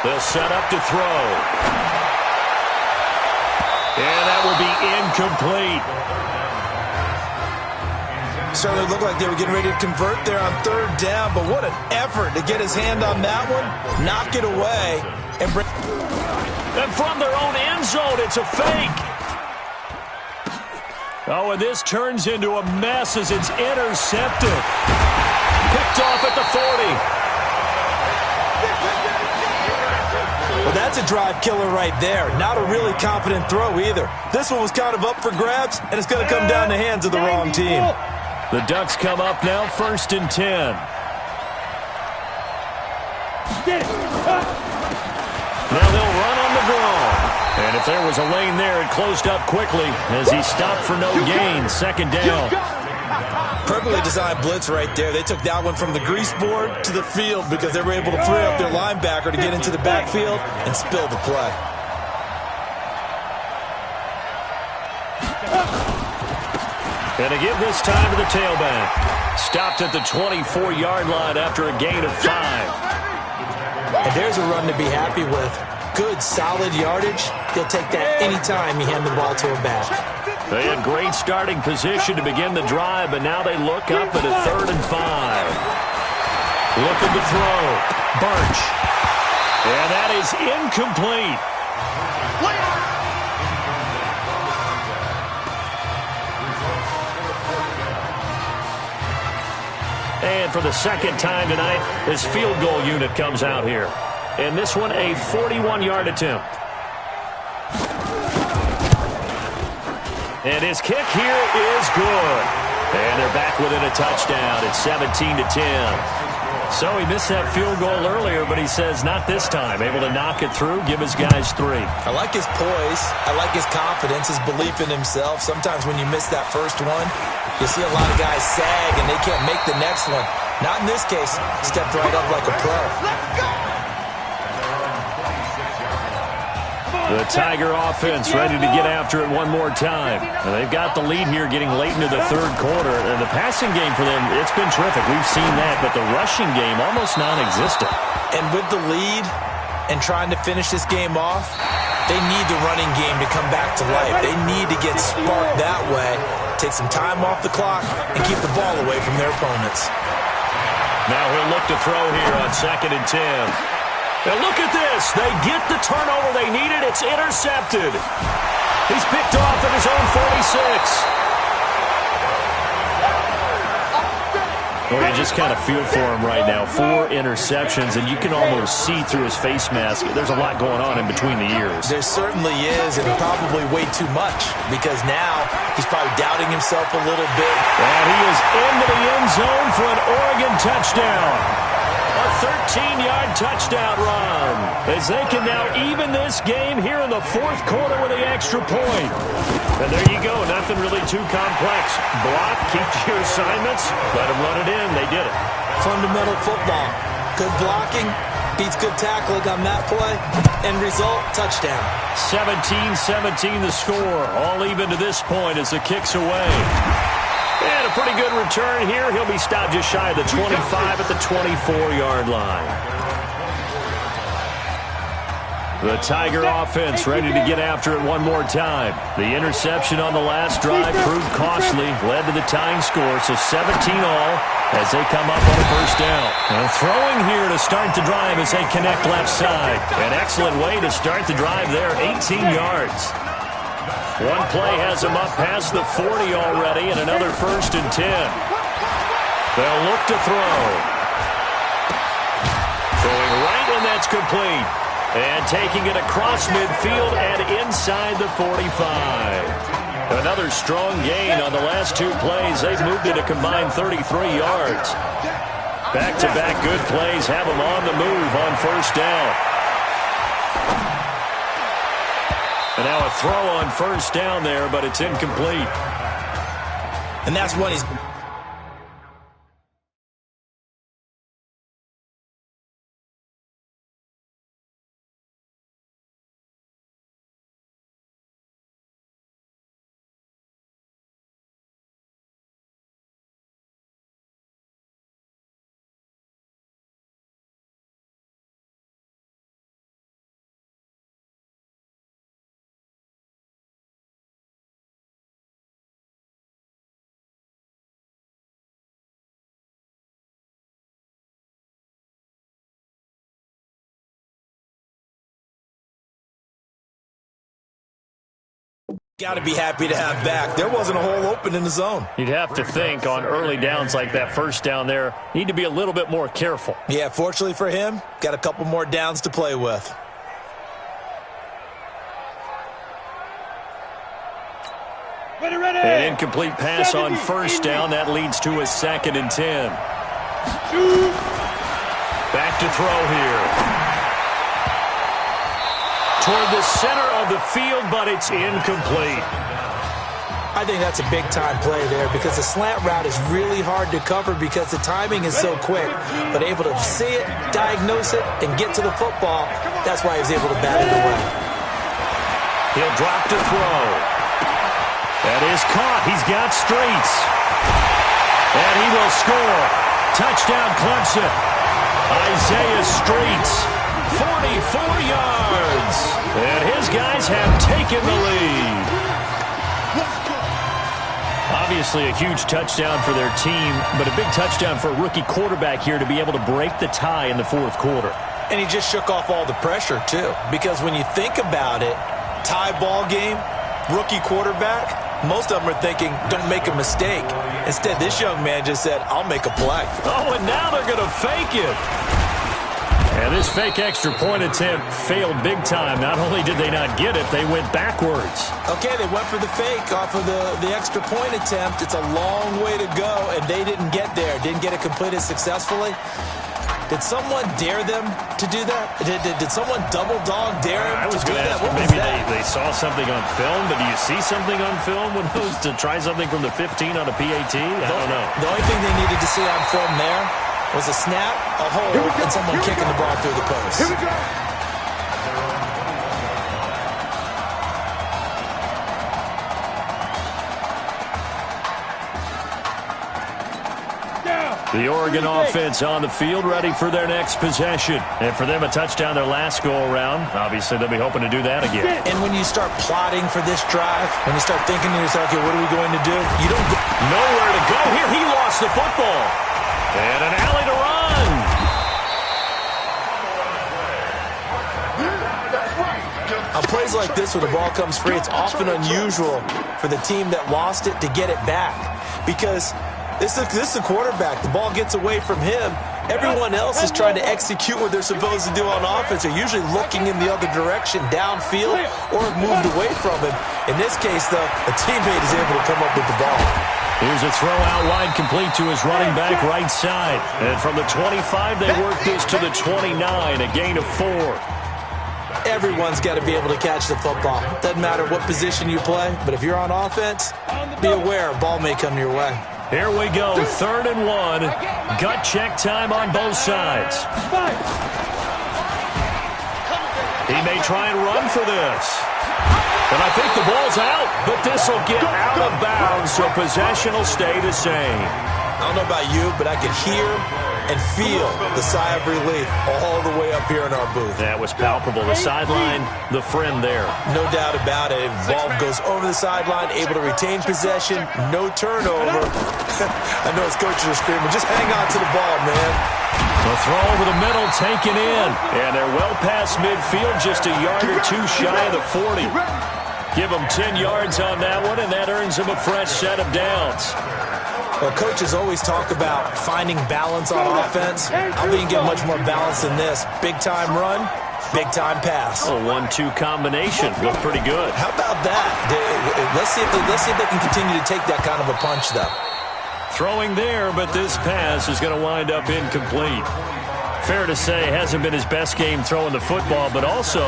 They'll set up to throw. And that will be incomplete. Certainly looked like they were getting ready to convert there on 3rd down, but what an effort to get his hand on that one, knock it away, and bring... And from their own end zone, it's a fake. Oh, and this turns into a mess as it's intercepted. Picked off at the 40. Well, that's a drive killer right there. Not a really confident throw either. This one was kind of up for grabs, and it's going to come down the hands of the wrong team. The Ducks come up now, 1st and 10. Now they'll run on the draw. And if there was a lane there, it closed up quickly as he stopped for no gain. 2nd down. Perfectly designed blitz right there. They took that one from the grease board to the field because they were able to free up their linebacker to get into the backfield and spill the play. And to give this time to the tailback. Stopped at the 24-yard line after a gain of 5. And there's a run to be happy with. Good, solid yardage. He'll take that any time you hand the ball to a back. They had great starting position to begin the drive, but now they look up at a 3rd and 5. Looking to throw. Burch. And that is incomplete. And for the 2nd time tonight, this field goal unit comes out here. And this one, a 41-yard attempt. And his kick here is good. And they're back within a touchdown. It's 17-10. So he missed that field goal earlier, but he says not this time. Able to knock it through, give his guys 3. I like his poise. I like his confidence, his belief in himself. Sometimes when you miss that first one, you see a lot of guys sag and they can't make the next one. Not in this case. Stepped right up like a pro. The Tiger offense ready to get after it one more time. And they've got the lead here getting late into the 3rd quarter. And the passing game for them, it's been terrific. We've seen that. But the rushing game, almost non-existent. And with the lead and trying to finish this game off, they need the running game to come back to life. They need to get sparked that way, take some time off the clock, and keep the ball away from their opponents. Now he'll look to throw here on 2nd and 10. And look at this. They get the turnover they needed. It's intercepted. He's picked off at his own 46. Well, you just kind of feel for him right now. 4 interceptions, and you can almost see through his face mask. There's a lot going on in between the ears. There certainly is, and probably way too much, because now he's probably doubting himself a little bit. And he is into the end zone for an Oregon touchdown. A 13-yard touchdown run, as they can now even this game here in the 4th quarter with the extra point. And there you go, nothing really too complex. Block, keep to your assignments, let them run it in. They did it. Fundamental football. Good blocking beats good tackling on that play. End result, touchdown. 17-17 the score. All even to this point as the kick's away. And a pretty good return here. He'll be stopped just shy of the 25 at the 24-yard line. The Tiger offense ready to get after it one more time. The interception on the last drive proved costly, led to the tying score, so 17 all as they come up on a first down. And throwing here to start the drive as they connect left side. An excellent way to start the drive there, 18 yards. One play has him up past the 40 already, and another 1st and 10. They'll look to throw. Throwing right, and that's complete. And taking it across midfield and inside the 45. Another strong gain on the last 2 plays. They've moved it a combined 33 yards. Back-to-back good plays have them on the move on first down. And now a throw on first down there, but it's incomplete. And that's what he's... Got to be happy to have back. There wasn't a hole open in the zone. You'd have to think on early downs like that first down there, need to be a little bit more careful. Yeah, fortunately for him, got a couple more downs to play with. An incomplete pass on first down. That leads to a 2nd and 10. Back to throw here. Toward the center of the field, but it's incomplete. I think that's a big-time play there because the slant route is really hard to cover because the timing is so quick. But able to see it, diagnose it, and get to the football, that's why he was able to bat it away. He'll drop to throw. That is caught. He's got streets. And he will score. Touchdown, Clemson. Isaiah Streets. 44 yards. And his guys have taken the lead. Obviously a huge touchdown for their team, but a big touchdown for a rookie quarterback here to be able to break the tie in the 4th quarter. And he just shook off all the pressure, too. Because when you think about it, tie ball game, rookie quarterback, most of them are thinking, don't make a mistake. Instead, this young man just said, I'll make a play. Oh, and now they're going to fake it. And this fake extra point attempt failed big time. Not only did they not get it, they went backwards. Okay, they went for the fake off of the extra point attempt. It's a long way to go, and they didn't get there. Didn't get it completed successfully. Did someone dare them to do that? Did someone double dog dare him to do that? Maybe they saw something on film, but do you see something on film when those to try something from the 15 on a PAT? I don't know. The only thing they needed to see on film there was a snap, a hole, and someone kicking the ball through the post. Here we go. The Oregon offense on the field ready for their next possession. And for them, a touchdown their last go-around. Obviously, they'll be hoping to do that again. And when you start plotting for this drive, when you start thinking to yourself, okay, what are we going to do? You don't go nowhere to go here. He lost the football. And an alley to run. On plays like this where the ball comes free, it's often unusual for the team that lost it to get it back. Because This is the quarterback. The ball gets away from him. Everyone else is trying to execute what they're supposed to do on offense. They're usually looking in the other direction, downfield, or have moved away from him. In this case, though, a teammate is able to come up with the ball. Here's a throw out wide, complete to his running back right side. And from the 25, they work this to the 29, a gain of 4. Everyone's got to be able to catch the football. Doesn't matter what position you play, but if you're on offense, be aware a ball may come your way. Here we go, 3rd and 1. Gut check time on both sides. He may try and run for this. And I think the ball's out, but this will get out of bounds, so possession will stay the same. I don't know about you, but I could hear and feel the sigh of relief all the way up here in our booth. That was palpable. The sideline, the friend there. No doubt about it. Ball goes over the sideline, able to retain possession, no turnover. I know his coaches are screaming, just hang on to the ball, man. The throw over the middle, taken in. And they're well past midfield, just a yard or two shy of the 40. Give them 10 yards on that one, and that earns them a fresh set of downs. Well, coaches always talk about finding balance on offense. I don't think you get much more balance than this. Big-time run, big-time pass. A 1-2 combination. Looked pretty good. How about that? Let's see if they can continue to take that kind of a punch, though. Throwing there, but this pass is going to wind up incomplete. Fair to say, hasn't been his best game throwing the football, but also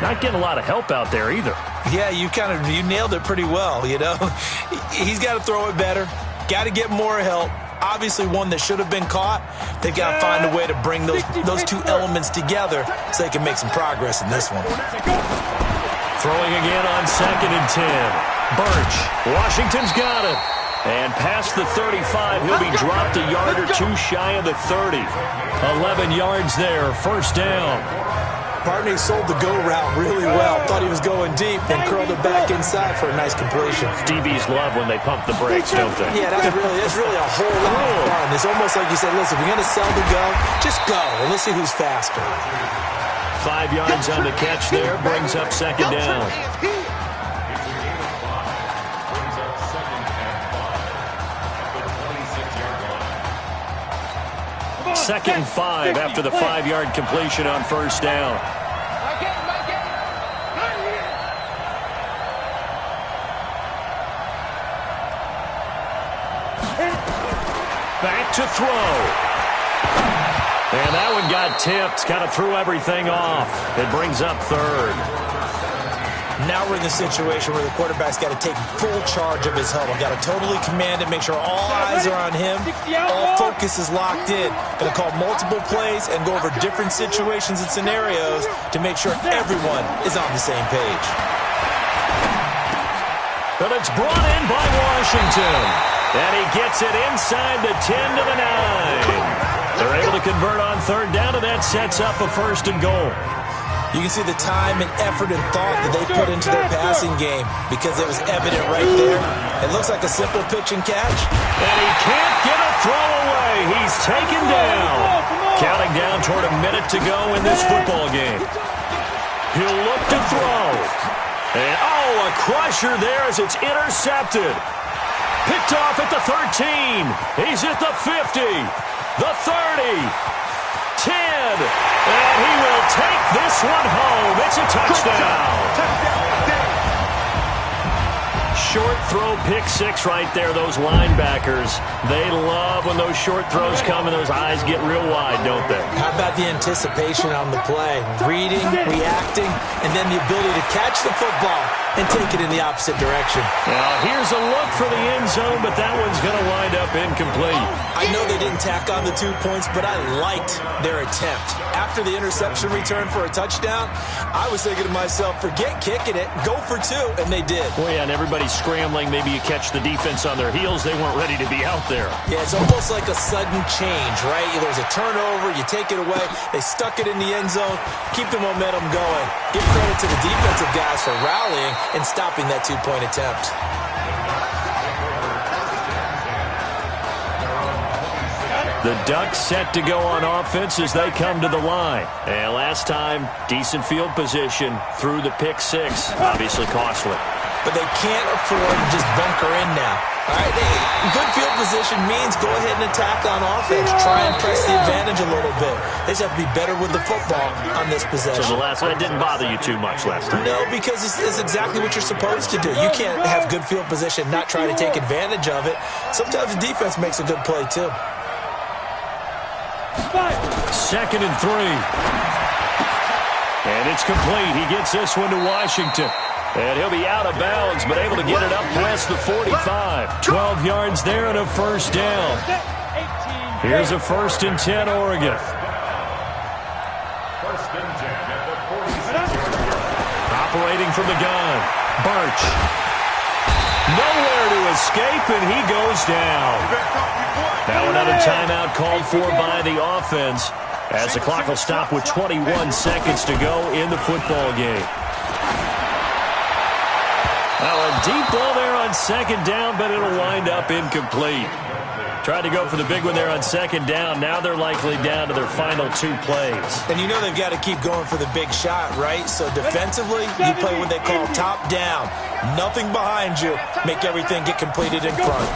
not getting a lot of help out there either. Yeah, you nailed it pretty well, you know. He's got to throw it better. Got to get more help. Obviously one that should have been caught. They've got to find a way to bring those two elements together so they can make some progress in this one. Throwing again on 2nd and 10. Birch. Washington's got it. And past the 35, he'll be dropped a yard or two shy of the 30. 11 yards there, 1st down. Partney sold the go route really well. Thought he was going deep, then curled it back inside for a nice completion. DBs love when they pump the brakes, don't they? Yeah, that's really a whole lot of fun. It's almost like you said, listen, if you're going to sell the go, just go, and let's see who's faster. 5 yards on the catch there, brings up 2nd down. Second and 5 after the 5-yard completion on 1st down. Back to throw. And that one got tipped, kind of threw everything off. It brings up 3rd. Now we're in the situation where the quarterback's got to take full charge of his huddle. Got to totally command it, make sure all eyes are on him. All focus is locked in. Going to call multiple plays and go over different situations and scenarios to make sure everyone is on the same page. But it's brought in by Washington. And he gets it inside the 10 to the 9. They're able to convert on 3rd down, and that sets up a 1st and goal. You can see the time and effort and thought that they put into their passing game because it was evident right there. It looks like a simple pitch and catch. And he can't get a throw away. He's taken down. Counting down toward a minute to go in this football game. He'll look to throw. And, a crusher there as it's intercepted. Picked off at the 13. He's at the 50. The 30. 10, and he will take this one home. It's a touchdown. Short throw, pick 6 right there. Those linebackers, they love when those short throws come and those eyes get real wide, don't they? How about the anticipation on the play? Reading, reacting, and then the ability to catch the football and take it in the opposite direction. Now, here's a look for the end zone, but that one's going to wind up incomplete. I know they didn't tack on the 2 points, but I liked their attempt. After the interception return for a touchdown, I was thinking to myself, forget kicking it, go for 2, and they did. Well, yeah, and everybody's scrambling. Maybe you catch the defense on their heels. They weren't ready to be out there. Yeah, it's almost like a sudden change, right? There's a turnover, you take it away, they stuck it in the end zone, keep the momentum going. Give credit to the defensive guys for rallying and stopping that 2-point attempt. The Ducks set to go on offense as they come to the line. And last time, decent field position through the pick 6. Obviously costly. but they can't afford to just bunker in now. All right, good field position means go ahead and attack on offense. Try and press the advantage a little bit. They just have to be better with the football on this possession. So the last one didn't bother you too much last time? No, because it's exactly what you're supposed to do. You can't have good field position, not try to take advantage of it. Sometimes the defense makes a good play, too. 2nd and 3. And it's complete. He gets this one to Washington. And he'll be out of bounds, but able to get it up past the 45. 12 yards there and a first down. Here's a 1st and 10, Oregon. 1st and 10 at the 46. Operating from the gun. Birch. Nowhere to escape, and he goes down. Now another timeout called for by the offense, as the clock will stop with 21 seconds to go in the football game. Now a deep ball there on 2nd down, but it'll wind up incomplete. Tried to go for the big one there on 2nd down. Now they're likely down to their final 2 plays. And you know they've got to keep going for the big shot, right? So defensively, you play what they call top down. Nothing behind you. Make everything get completed in front.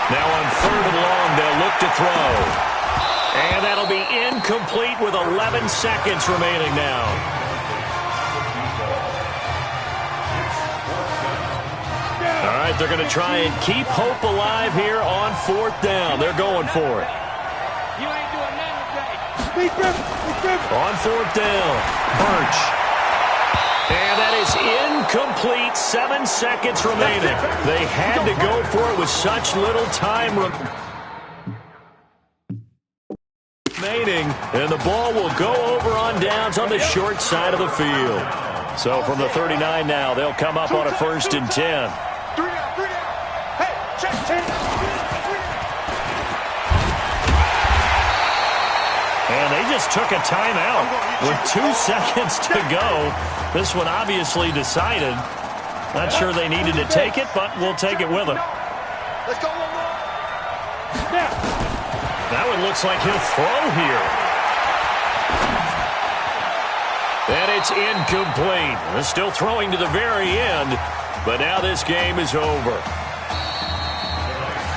Now on 3rd and long, they'll look to throw. And that'll be incomplete with 11 seconds remaining now. All right, they're going to try and keep hope alive here on 4th down. They're going for it. On 4th down, Birch. And that is incomplete. 7 seconds remaining. They had to go for it with such little time remaining. And the ball will go over on downs on the short side of the field. So from the 39 now, they'll come up on a 1st and 10. And they just took a timeout with 2 seconds to go. This one obviously decided. Not sure they needed to take it, but we'll take it with them. Let's go. That one looks like he'll throw here. And it's incomplete. They're still throwing to the very end, but now this game is over.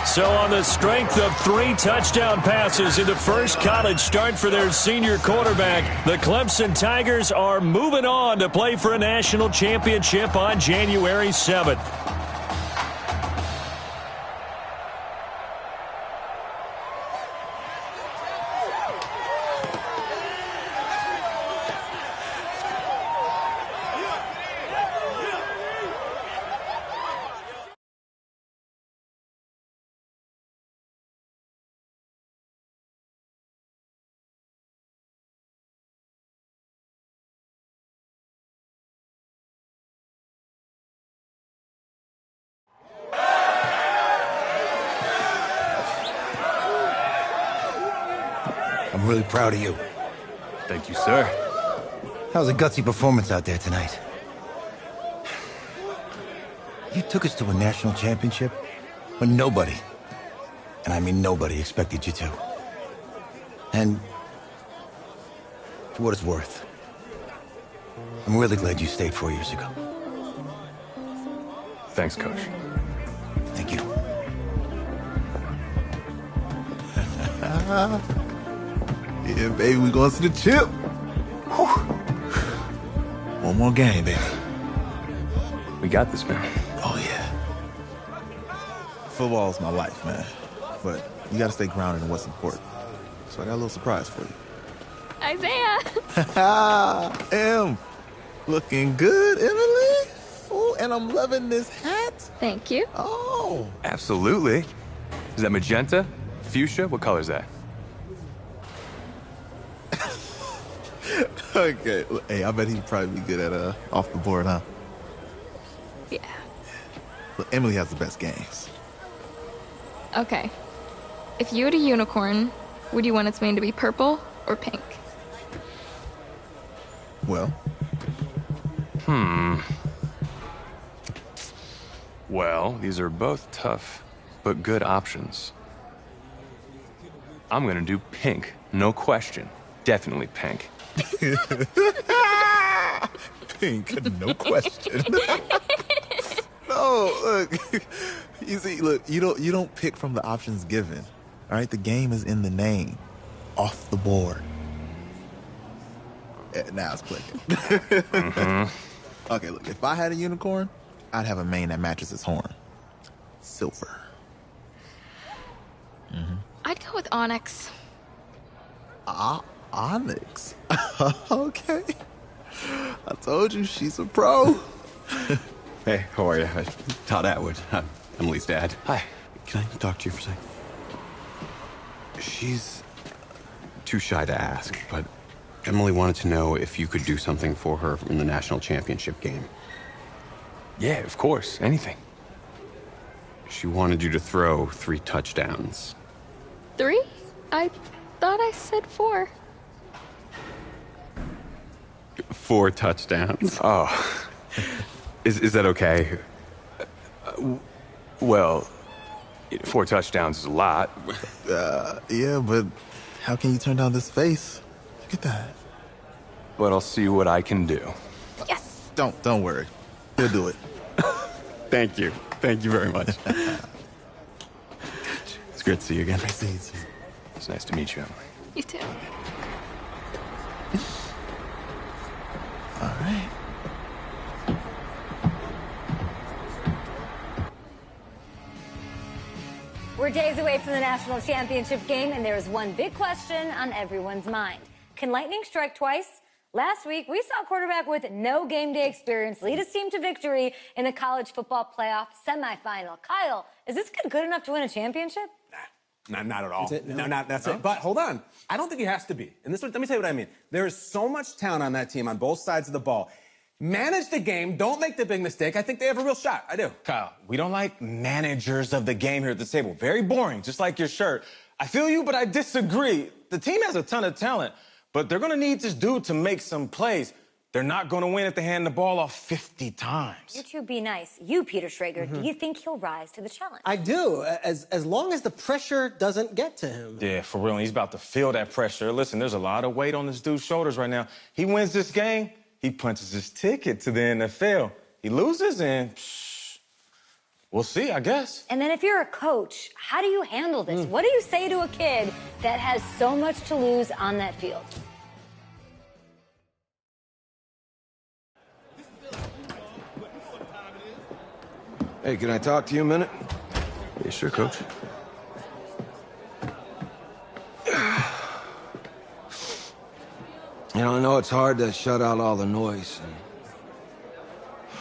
So on the strength of 3 touchdown passes in the first college start for their senior quarterback, the Clemson Tigers are moving on to play for a national championship on January 7th. I'm really proud of you. Thank you, sir. That was a gutsy performance out there tonight. You took us to a national championship when nobody, and I mean nobody, expected you to. And for what it's worth, I'm really glad you stayed 4 years ago. Thanks, Coach. Thank you. Yeah, baby, we going to the chip. Whew. One more game, baby. We got this, man. Oh, yeah. Football is my life, man. But you got to stay grounded in what's important. So I got a little surprise for you. Isaiah! Looking good, Emily. Oh, and I'm loving this hat. Thank you. Oh. Absolutely. Is that magenta? Fuchsia? What color is that? Okay. Hey, I bet he'd probably be good at off the board, huh? Yeah. Look, Emily has the best games. Okay. If you had a unicorn, would you want its mane to be purple or pink? Well? Well, these are both tough, but good options. I'm gonna do pink, no question. Definitely pink. Pink, no question. No, look. You see, look, you don't pick from the options given. All right, the game is in the name, off the board. Now it's clicking. Okay, look, if I had a unicorn, I'd have a mane that matches its horn. Silver. I'd go with Onyx. Onyx? Okay. I told you, she's a pro. Hey, how are you? Todd Atwood. I'm Emily's dad. Hi. Can I talk to you for a second? She's too shy to ask, but Emily wanted to know if you could do something for her in the national championship game. Yeah, of course. Anything. She wanted you to throw 3 touchdowns. 3? I thought I said 4. 4 touchdowns. Oh. Is that okay? Well, 4 touchdowns is a lot. Yeah, but how can you turn down this face? Look at that. But I'll see what I can do. Yes. Don't worry. He'll do it. Thank you. Thank you very much. It's great to see you again. Great to see you. It's nice to meet you, Emily. You too. All right. We're days away from the national championship game, and there is one big question on everyone's mind. Can lightning strike twice? Last week, we saw a quarterback with no game day experience lead his team to victory in the college football playoff semifinal. Kyle, is this kid good enough to win a championship? Not at all. That's it? No, that's No? it. But hold on. I don't think he has to be. And let me tell you what I mean. There is so much talent on that team on both sides of the ball. Manage the game. Don't make the big mistake. I think they have a real shot. I do. Kyle, we don't like managers of the game here at the table. Very boring, just like your shirt. I feel you, but I disagree. The team has a ton of talent, but they're going to need this dude to make some plays. They're not going to win if they hand the ball off 50 times. You two be nice. You, Peter Schrager, do you think he'll rise to the challenge? I do, as long as the pressure doesn't get to him. Yeah, for real. And he's about to feel that pressure. Listen, there's a lot of weight on this dude's shoulders right now. He wins this game, he punches his ticket to the NFL. He loses, and we'll see, I guess. And then if you're a coach, how do you handle this? What do you say to a kid that has so much to lose on that field? Hey, can I talk to you a minute? Yeah, sure, Coach. You know, I know it's hard to shut out all the noise. And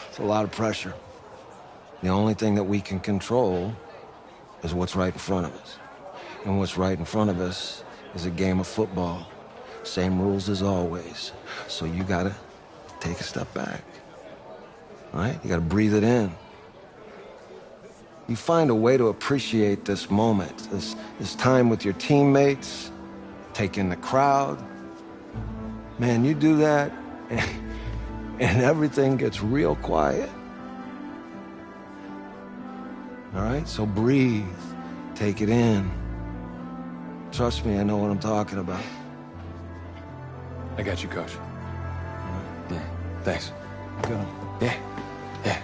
it's a lot of pressure. The only thing that we can control is what's right in front of us. And what's right in front of us is a game of football. Same rules as always. So you gotta take a step back. All right? You gotta breathe it in. You find a way to appreciate this moment, this time with your teammates, take in the crowd. Man, you do that, and everything gets real quiet. All right, so breathe, take it in. Trust me, I know what I'm talking about. I got you, Coach. Yeah, thanks. Good. Yeah, yeah.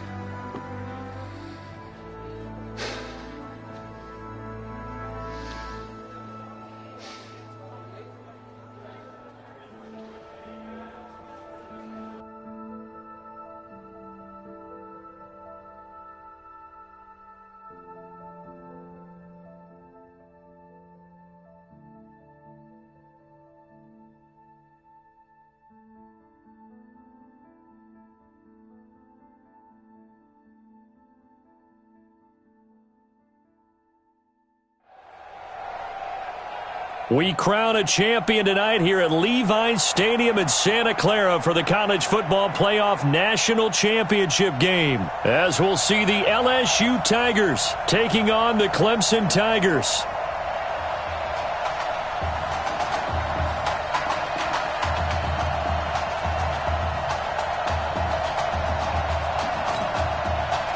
We crown a champion tonight here at Levi's Stadium in Santa Clara for the College Football Playoff National Championship game, as we'll see the LSU Tigers taking on the Clemson Tigers.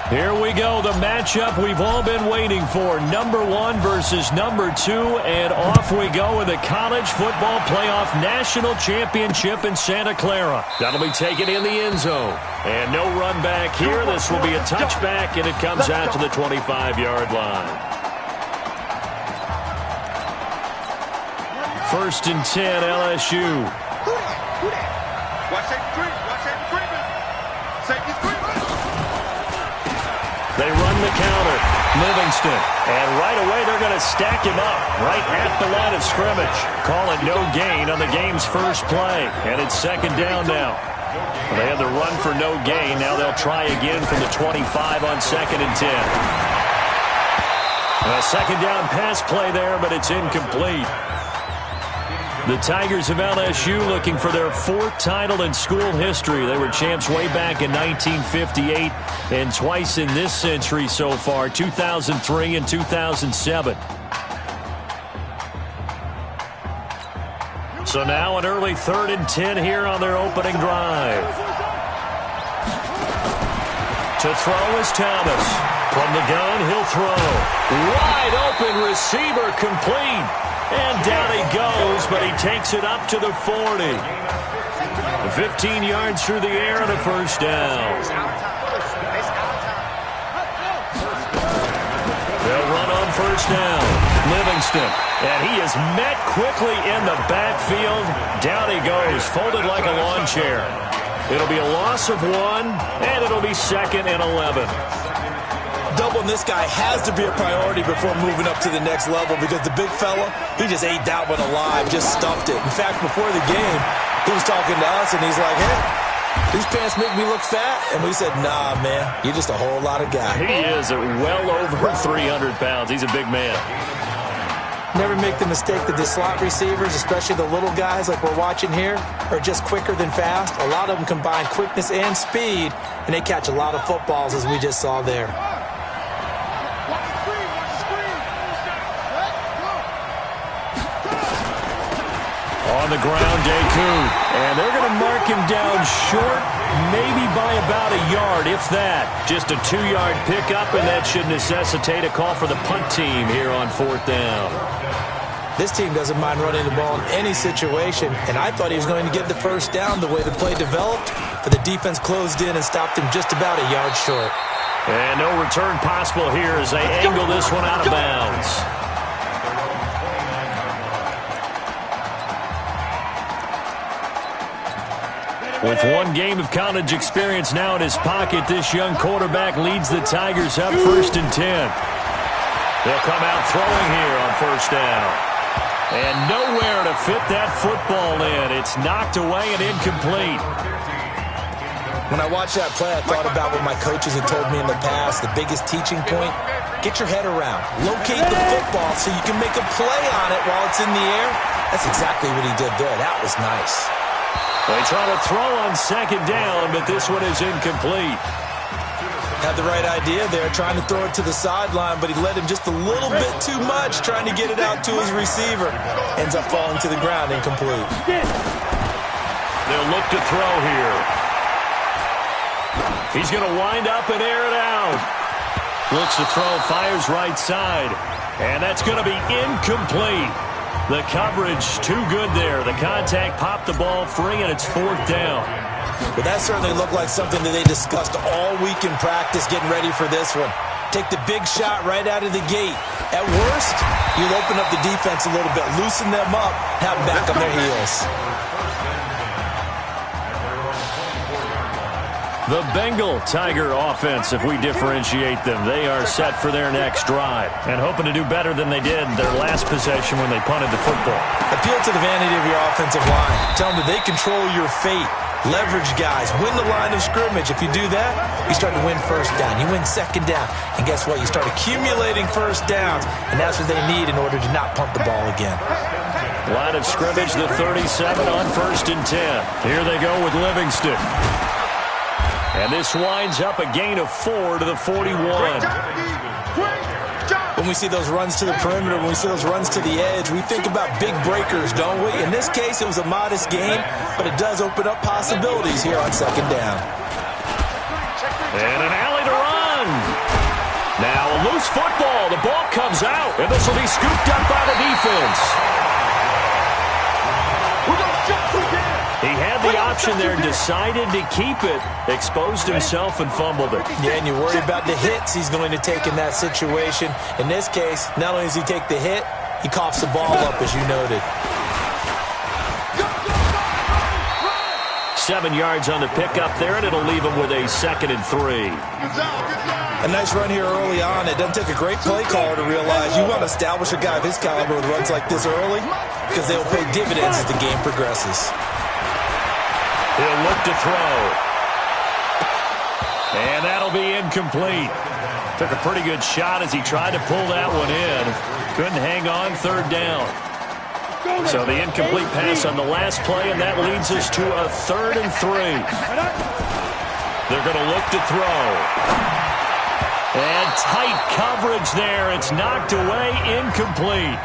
Here we go, the matchup we've all been waiting for. Number 1 versus number 2, and off we go in the College Football Playoff National Championship in Santa Clara. That'll be taken in the end zone. And no run back here. This will be a touchback, and it comes out to the 25-yard line. 1st and 10, LSU. They run the counter. Livingston. And right away, they're going to stack him up right at the line of scrimmage. Call it no gain on the game's first play. And it's 2nd down now. They had the run for no gain. Now they'll try again from the 25 on 2nd and 10. A 2nd down pass play there, but it's incomplete. The Tigers of LSU looking for their 4th title in school history. They were champs way back in 1958 and twice in this century so far, 2003 and 2007. So now an early 3rd and 10 here on their opening drive. To throw is Thomas. From the gun, he'll throw. Wide open receiver complete. And down he goes, but he takes it up to the 40. 15 yards through the air and a 1st down. They'll run on 1st down. Livingston. And he is met quickly in the backfield. Down he goes, folded like a lawn chair. It'll be a loss of 1, and it'll be 2nd and 11. Doubling this guy has to be a priority before moving up to the next level because the big fella, he just ate that one alive, just stuffed it. In fact, before the game, he was talking to us, and he's like, hey, these pants make me look fat. And we said, nah, man, you're just a whole lot of guy. He is at well over 300 pounds. He's a big man. Never make the mistake that the slot receivers, especially the little guys like we're watching here, are just quicker than fast. A lot of them combine quickness and speed, and they catch a lot of footballs, as we just saw there. On the ground, Deku. And they're going to mark him down short, maybe by about a yard, if that. Just a 2-yard pickup, and that should necessitate a call for the punt team here on 4th down. This team doesn't mind running the ball in any situation, and I thought he was going to get the 1st down the way the play developed, but the defense closed in and stopped him just about a yard short. And no return possible here as they angle this one out of bounds. With 1 game of college experience now in his pocket, this young quarterback leads the Tigers up 1st and 10. They'll come out throwing here on 1st down. And nowhere to fit that football in. It's knocked away and incomplete. When I watched that play, I thought about what my coaches had told me in the past. The biggest teaching point, get your head around. Locate the football so you can make a play on it while it's in the air. That's exactly what he did there. That was nice. They try to throw on 2nd down, but this one is incomplete. Had the right idea there, trying to throw it to the sideline, but he led him just a little bit too much, trying to get it out to his receiver. Ends up falling to the ground, incomplete. They'll look to throw here. He's going to wind up and air it out. Looks to throw, fires right side. And that's going to be incomplete. The coverage too good there. The contact popped the ball free, and it's 4th down. Well, that certainly looked like something that they discussed all week in practice, getting ready for this one. Take the big shot right out of the gate. At worst, you'll open up the defense a little bit, loosen them up, have them back on their heels. The Bengal Tiger offense, if we differentiate them, they are set for their next drive and hoping to do better than they did their last possession when they punted the football. Appeal to the vanity of your offensive line. Tell them that they control your fate. Leverage guys. Win the line of scrimmage. If you do that, you start to win 1st down. You win 2nd down. And guess what? You start accumulating 1st downs, and that's what they need in order to not punt the ball again. Line of scrimmage, the 37 on 1st and 10. Here they go with Livingston. And this winds up a gain of 4 to the 41. When we see those runs to the perimeter, when we see those runs to the edge, we think about big breakers, don't we? In this case, it was a modest game, but it does open up possibilities here on 2nd down. And an alley to run. Now a loose football. The ball comes out, and this will be scooped up by the defense. He had the option there and decided to keep it. Exposed himself and fumbled it. Yeah, and you worry about the hits he's going to take in that situation. In this case, not only does he take the hit, he coughs the ball up, as you noted. 7 yards on the pickup there, and it'll leave him with a 2nd and 3. A nice run here early on. It doesn't take a great play caller to realize you want to establish a guy of his caliber with runs like this early because they'll pay dividends as the game progresses. He'll look to throw. And that'll be incomplete. Took a pretty good shot as he tried to pull that one in. Couldn't hang on, 3rd down. So the incomplete pass on the last play, and that leads us to a 3rd and 3. They're going to look to throw. And tight coverage there. It's knocked away, incomplete.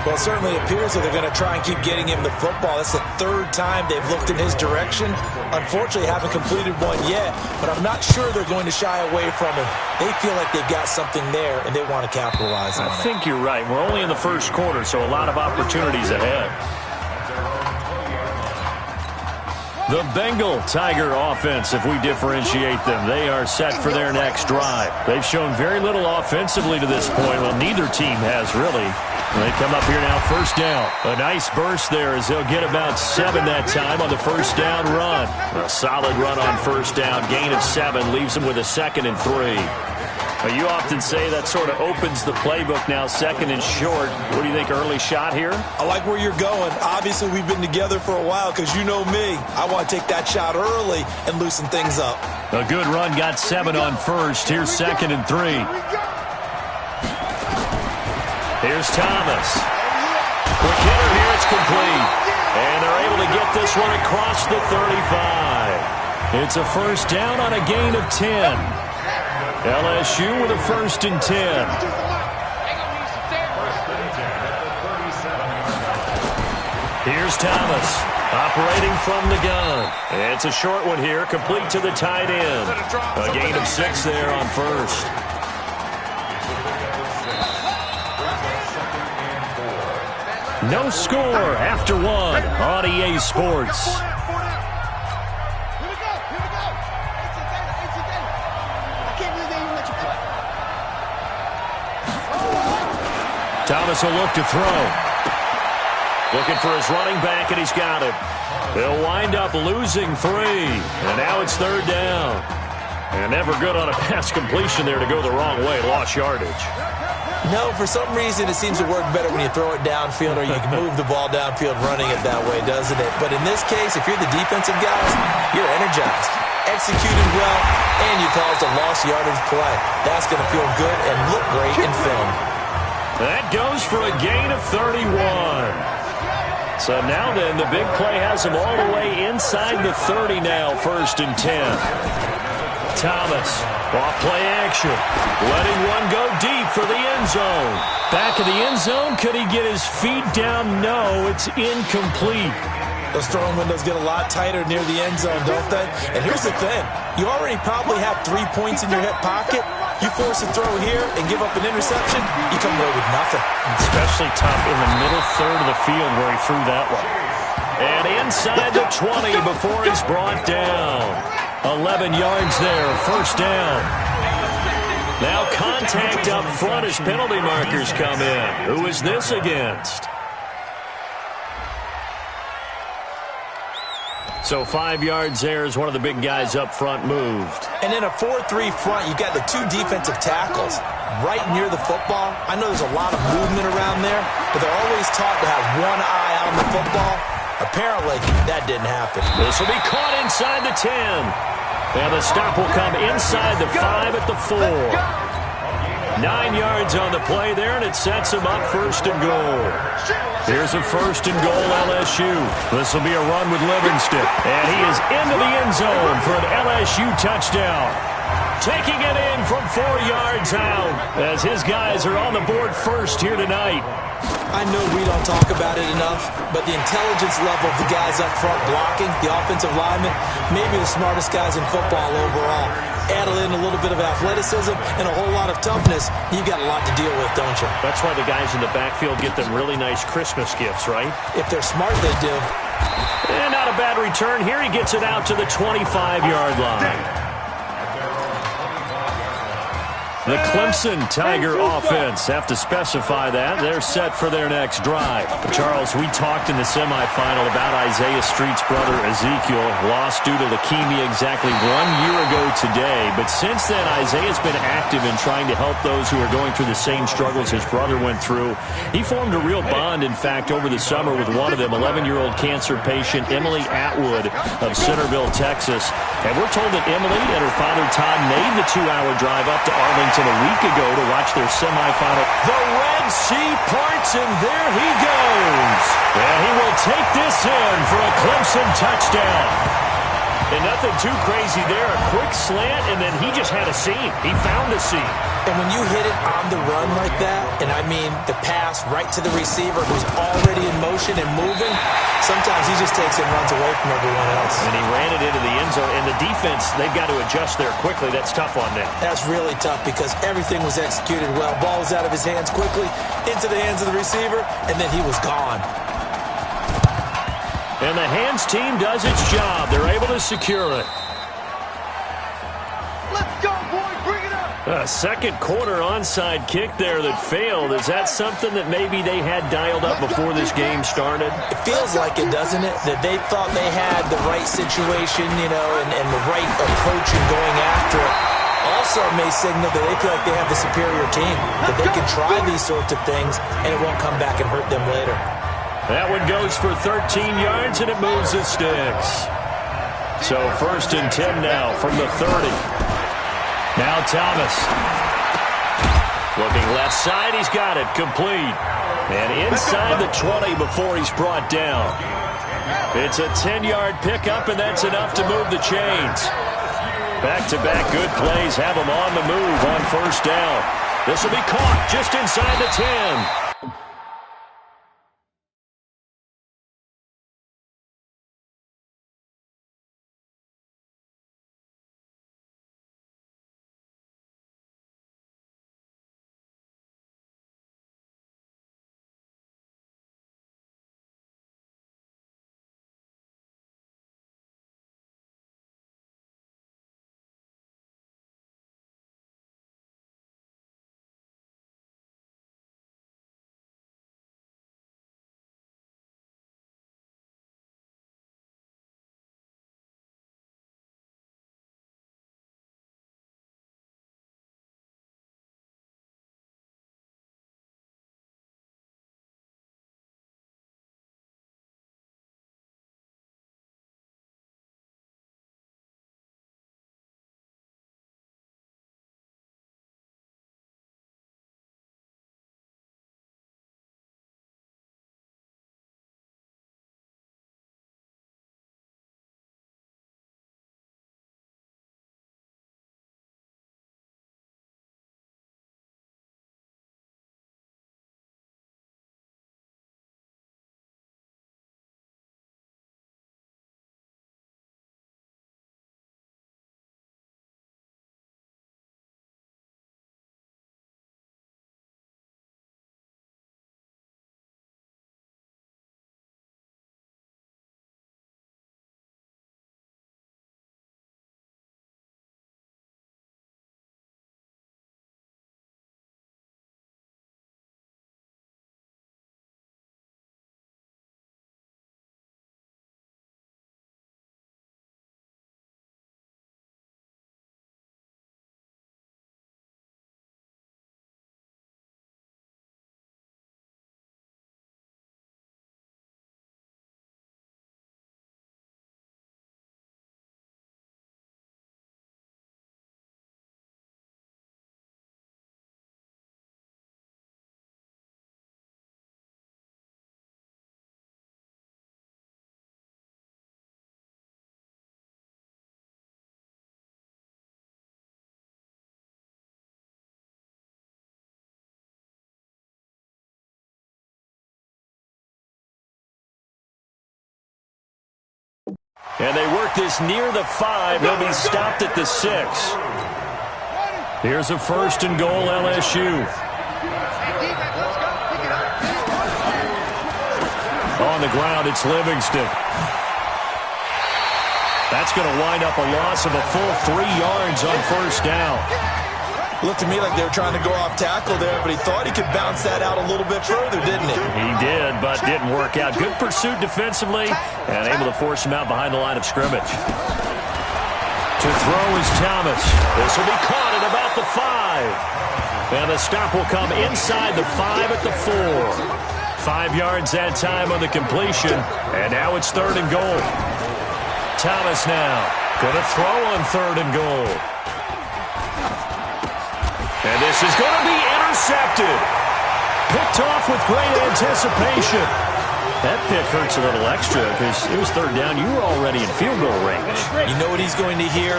Well, it certainly appears that they're going to try and keep getting him the football. That's the 3rd time they've looked in his direction. Unfortunately, haven't completed one yet, but I'm not sure they're going to shy away from him. They feel like they've got something there, and they want to capitalize on it. I think you're right. We're only in the 1st quarter, so a lot of opportunities ahead. The Bengal Tiger offense, if we differentiate them, they are set for their next drive. They've shown very little offensively to this point. Well, neither team has really. They come up here now, 1st down. A nice burst there as they'll get about 7 that time on the 1st down run. A solid run on 1st down. Gain of 7 leaves them with a 2nd and 3. Well, you often say that sort of opens the playbook now, 2nd and short. What do you think, early shot here? I like where you're going. Obviously, we've been together for a while because you know me. I want to take that shot early and loosen things up. A good run, got 7 on 1st. Here's 2nd and 3. Here's Thomas. Quick hitter here, it's complete. And they're able to get this one across the 35. It's a 1st down on a gain of 10. LSU with a 1st and 10. Here's Thomas, operating from the gun. It's a short one here, complete to the tight end. A gain of 6 there on 1st. No score after 1 on EA Sports. Thomas will look to throw. Looking for his running back, and he's got it. They'll wind up losing 3, and now it's 3rd down. And never good on a pass completion there to go the wrong way. Lost yardage. No, for some reason it seems to work better when you throw it downfield or you can move the ball downfield running it that way, doesn't it? But in this case, if you're the defensive guys, you're energized, executed well, and you caused a lost yardage play. That's going to feel good and look great in film. That goes for a gain of 31. So now then, the big play has them all the way inside the 30 now, 1st and 10. Thomas, off play action, letting one go deep for the end zone. Back of the end zone, could he get his feet down? No, it's incomplete. Those throwing windows get a lot tighter near the end zone, don't they? And here's the thing. You already probably have 3 points in your hip pocket. You force a throw here and give up an interception, you come away with nothing. Especially tough in the middle 3rd of the field where he threw that one. And inside the 20 before he's brought down. 11 yards there, 1st down. Now contact up front as penalty markers come in. Who is this against? So 5 yards there as one of the big guys up front moved. And in a 4-3 front, you got the 2 defensive tackles right near the football. I know there's a lot of movement around there, but they're always taught to have one eye on the football. Apparently, that didn't happen. This will be caught inside the 10. And the stop will come inside the 5 at the 4. 9 yards on the play there, and it sets him up 1st and goal. Here's a 1st and goal, LSU. This will be a run with Livingston. And he is into the end zone for an LSU touchdown. Taking it in from 4 yards out as his guys are on the board first here tonight. I know we don't talk about it enough, but the intelligence level of the guys up front blocking, the offensive linemen, maybe the smartest guys in football overall. Adelin a little bit of athleticism and a whole lot of toughness, you got a lot to deal with, don't you? That's why the guys in the backfield get them really nice Christmas gifts, right? If they're smart, they do. And not a bad return here. He gets it out to the 25-yard line. The Clemson Tiger offense have to specify that. They're set for their next drive. Charles, we talked in the semifinal about Isaiah Street's brother Ezekiel, lost due to leukemia exactly 1 year ago today. But since then, Isaiah's been active in trying to help those who are going through the same struggles his brother went through. He formed a real bond, in fact, over the summer with one of them, 11-year-old cancer patient Emily Atwood of Centerville, Texas. And we're told that Emily and her father Todd made the 2-hour drive up to Arlington a week ago to watch their semifinal. The Red Sea parts, and there he goes. And he will take this in for a Clemson touchdown. And nothing too crazy there. A quick slant, and then he just had a seam. He found a seam. And when you hit it on the run like that, and I mean the pass right to the receiver who's already in motion and moving, sometimes he just takes it and runs away from everyone else. And he ran it into the end zone. And the defense, they've got to adjust there quickly. That's tough on them. That's really tough because everything was executed well. Ball was out of his hands quickly, into the hands of the receiver, and then he was gone. And the hands team does its job. They're able to secure it. Let's go, boys. Bring it up. A second quarter onside kick there that failed. Is that something that maybe they had dialed up before this game started? It feels like it, doesn't it? That they thought they had the right situation, you know, and the right approach in going after it. Also may signal that they feel like they have the superior team, that they can try these sorts of things and it won't come back and hurt them later. That one goes for 13 yards, and it moves the sticks. So 1st and 10 now from the 30. Now Thomas. Looking left side, he's got it, complete. And inside the 20 before he's brought down. It's a 10-yard pickup, and that's enough to move the chains. Back-to-back good plays have him on the move on 1st down. This will be caught just inside the 10. And they work this near the 5. They'll be stopped at the 6. Here's a 1st and goal, LSU. On the ground, it's Livingston. That's going to wind up a loss of a full 3 yards on 1st down. Looked to me like they were trying to go off tackle there, but he thought he could bounce that out a little bit further, didn't he? He did, but didn't work out. Good pursuit defensively and able to force him out behind the line of scrimmage. To throw is Thomas. This will be caught at about the 5. And the stop will come inside the 5 at the 4. 5 yards that time on the completion, and now it's 3rd and goal. Thomas now going to throw on 3rd and goal. And this is going to be intercepted. Picked off with great anticipation. That pick hurts a little extra because it was 3rd down. You were already in field goal range. You know what he's going to hear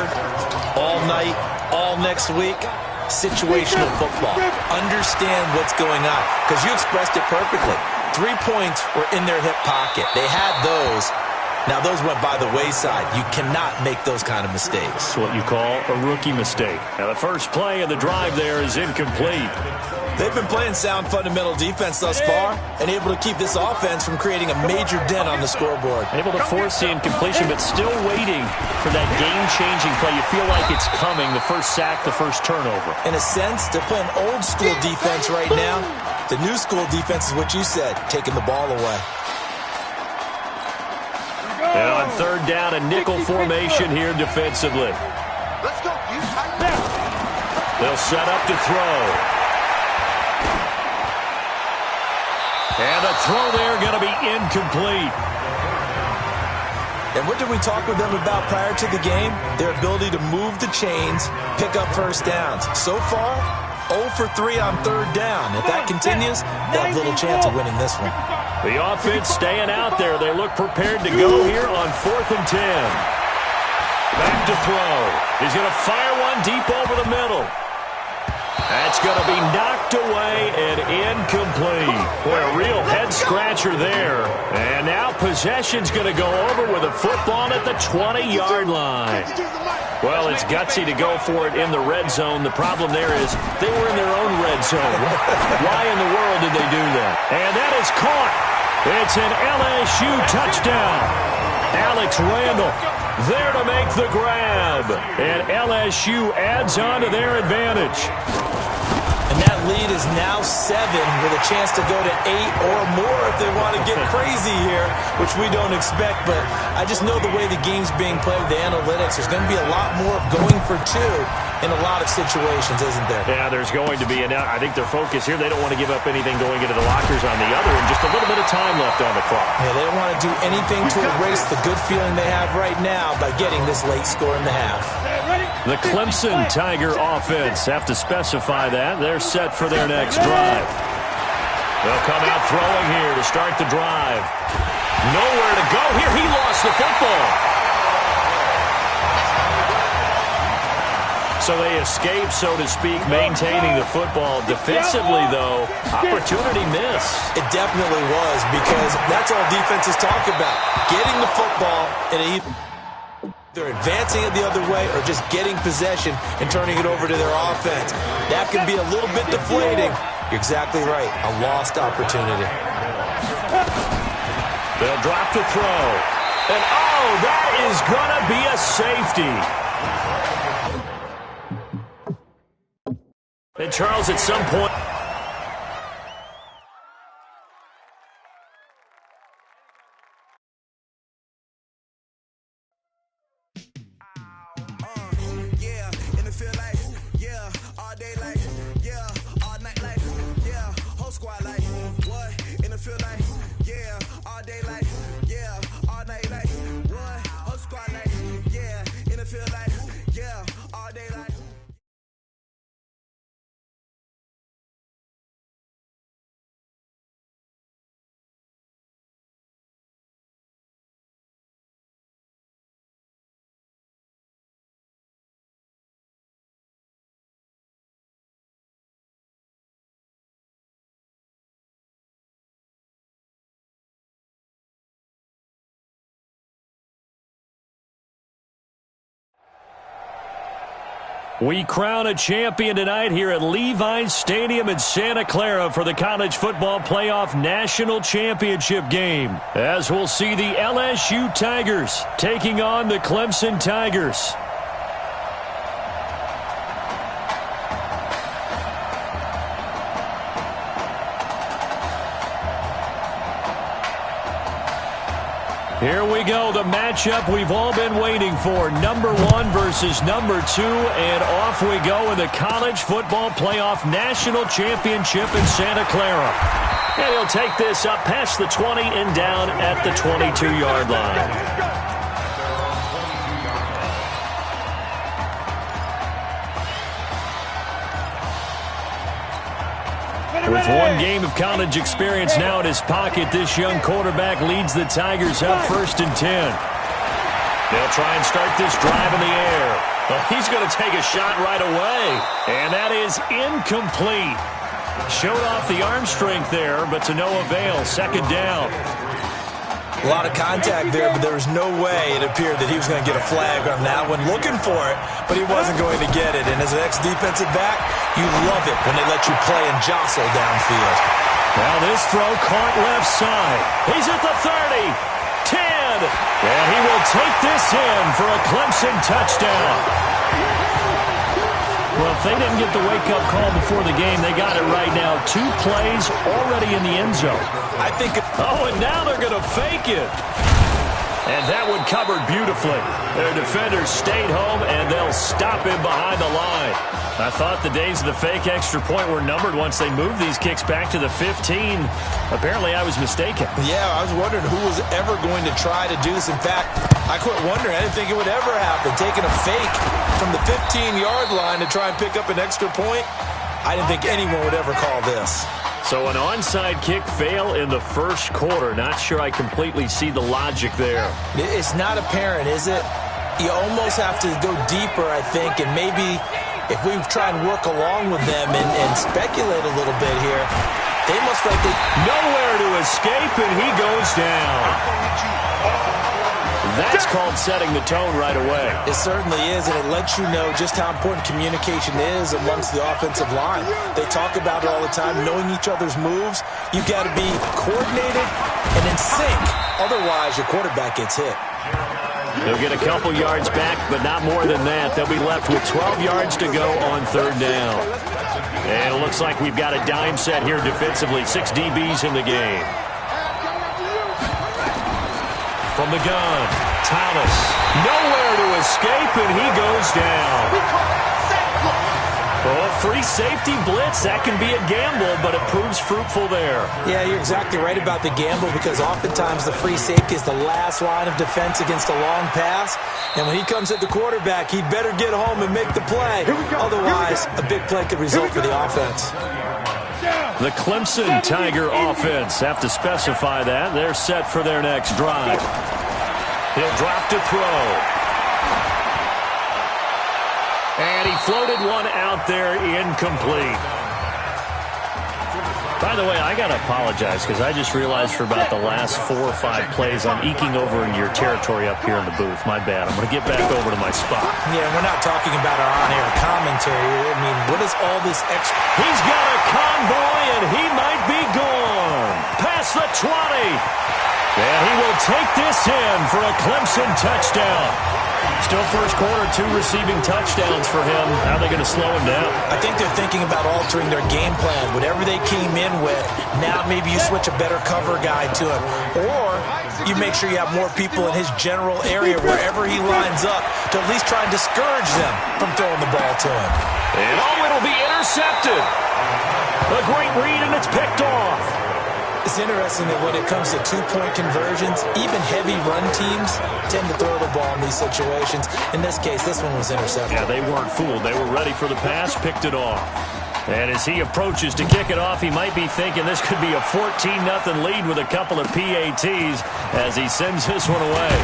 all night, all next week? Situational football. Understand what's going on, because you expressed it perfectly. 3 points were in their hip pocket. They had those. Now, those went by the wayside. You cannot make those kind of mistakes. It's what you call a rookie mistake. Now, the first play of the drive there is incomplete. They've been playing sound fundamental defense thus far and able to keep this offense from creating a major dent on the scoreboard. Able to force the incompletion, but still waiting for that game-changing play. You feel like it's coming, the first sack, the first turnover. In a sense, they're playing old-school defense right now. The new school defense is what you said, taking the ball away. And on 3rd down, a nickel formation here defensively. Let's go. They'll set up to throw. And the throw there going to be incomplete. And what did we talk with them about prior to the game? Their ability to move the chains, pick up 1st downs. So far, 0 for 3 on 3rd down. If that continues, they'll have little chance of winning this one. The offense staying out there. They look prepared to go here on 4th and 10. Back to throw. He's going to fire one deep over the middle. That's going to be knocked away and incomplete. Boy, a real head-scratcher there. And now possession's going to go over with a football at the 20-yard line. Well, it's gutsy to go for it in the red zone. The problem there is they were in their own red zone. Why in the world did they do that? And that is caught. It's an LSU touchdown. Alex Randall there to make the grab. And LSU adds on to their advantage. And that lead is now 7 with a chance to go to 8 or more if they want to get crazy here, which we don't expect. But I just know the way the game's being played, the analytics, there's going to be a lot more going for 2 in a lot of situations, isn't there? Yeah, there's going to be. And I think their focus here, they don't want to give up anything going into the lockers on the other, and just a little bit of time left on the clock. Yeah, they don't want to do anything to erase the good feeling they have right now by getting this late score in the half. The Clemson Tiger offense have to specify that. They're set for their next drive. They'll come out throwing here to start the drive. Nowhere to go here. He lost the football. So they escape, so to speak, maintaining the football. Defensively, though, opportunity miss. It definitely was, because that's all defenses talk about. Getting the football in either advancing it the other way or just getting possession and turning it over to their offense. That can be a little bit deflating. You're exactly right. A lost opportunity. They'll drop to throw. And, oh, that is going to be a safety. And, Charles, at some point... We crown a champion tonight here at Levi's Stadium in Santa Clara for the College Football Playoff National Championship game, as we'll see the LSU Tigers taking on the Clemson Tigers. Here we go, the matchup we've all been waiting for. Number 1 versus number 2, and off we go in the College Football Playoff National Championship in Santa Clara. And he'll take this up past the 20 and down at the 22-yard line. With one game of college experience now in his pocket, this young quarterback leads the Tigers up 1st and 10. They'll try and start this drive in the air. But he's going to take a shot right away. And that is incomplete. Showed off the arm strength there, but to no avail. 2nd down. A lot of contact there, but there was no way it appeared that he was going to get a flag on that one. Looking for it, but he wasn't going to get it. And as an ex-defensive back, you love it when they let you play and jostle downfield. Now this throw caught left side. He's at the 30, 10, and he will take this in for a Clemson touchdown. Well, if they didn't get the wake-up call before the game, they got it right now. 2 plays already in the end zone. I think... Oh, and now they're going to fake it. And that one covered beautifully. Their defenders stayed home, and they'll stop him behind the line. I thought the days of the fake extra point were numbered once they moved these kicks back to the 15. Apparently, I was mistaken. Yeah, I was wondering who was ever going to try to do this. In fact, I quit wondering. I didn't think it would ever happen. Taking a fake from the 15-yard line to try and pick up an extra point, I didn't think anyone would ever call this. So an onside kick fail in the first quarter. Not sure I completely see the logic there. It's not apparent, is it? You almost have to go deeper, I think, and maybe if we try and work along with them and speculate a little bit here, they must likely... Nowhere to escape, and he goes down. That's called setting the tone right away. It certainly is, and it lets you know just how important communication is amongst the offensive line. They talk about it all the time, knowing each other's moves. You've got to be coordinated and in sync. Otherwise, your quarterback gets hit. They'll get a couple yards back, but not more than that. They'll be left with 12 yards to go on 3rd down. And it looks like we've got a dime set here defensively. 6 DBs in the game. From the gun, Thomas. Nowhere to escape, and he goes down. Oh, free safety blitz. That can be a gamble, but it proves fruitful there. Yeah, you're exactly right about the gamble because oftentimes the free safety is the last line of defense against a long pass. And when he comes at the quarterback, he'd better get home and make the play. Otherwise, a big play could result for the offense. The Clemson Tiger offense have to specify that. They're set for their next drive. He'll drop to throw. And he floated one out there incomplete. By the way, I got to apologize because I just realized for about the last 4 or 5 plays I'm eking over into your territory up here in the booth. My bad. I'm going to get back over to my spot. Yeah, we're not talking about our on-air commentary. I mean, what is all this extra? He's got a convoy, and he might be gone. Past the 20. And he will take this in for a Clemson touchdown. Still first quarter, 2 receiving touchdowns for him. How are they going to slow him down? I think they're thinking about altering their game plan. Whatever they came in with, now maybe you switch a better cover guy to him. Or you make sure you have more people in his general area wherever he lines up to at least try and discourage them from throwing the ball to him. And it'll be intercepted. A great read, and it's picked off. It's interesting that when it comes to 2-point conversions, even heavy run teams tend to throw the ball in these situations. In this case, this one was intercepted. Yeah, they weren't fooled. They were ready for the pass, picked it off. And as he approaches to kick it off, he might be thinking this could be a 14-0 lead with a couple of PATs as he sends this one away.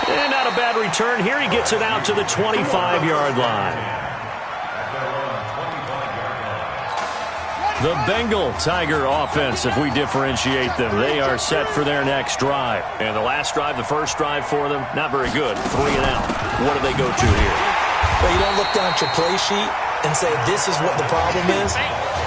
And not a bad return. Here he gets it out to the 25-yard line. The Bengal Tiger offense, if we differentiate them, they are set for their next drive. And the last drive, the first drive for them, not very good. 3 and out. What do they go to here? But you don't look down at your play sheet and say, this is what the problem is.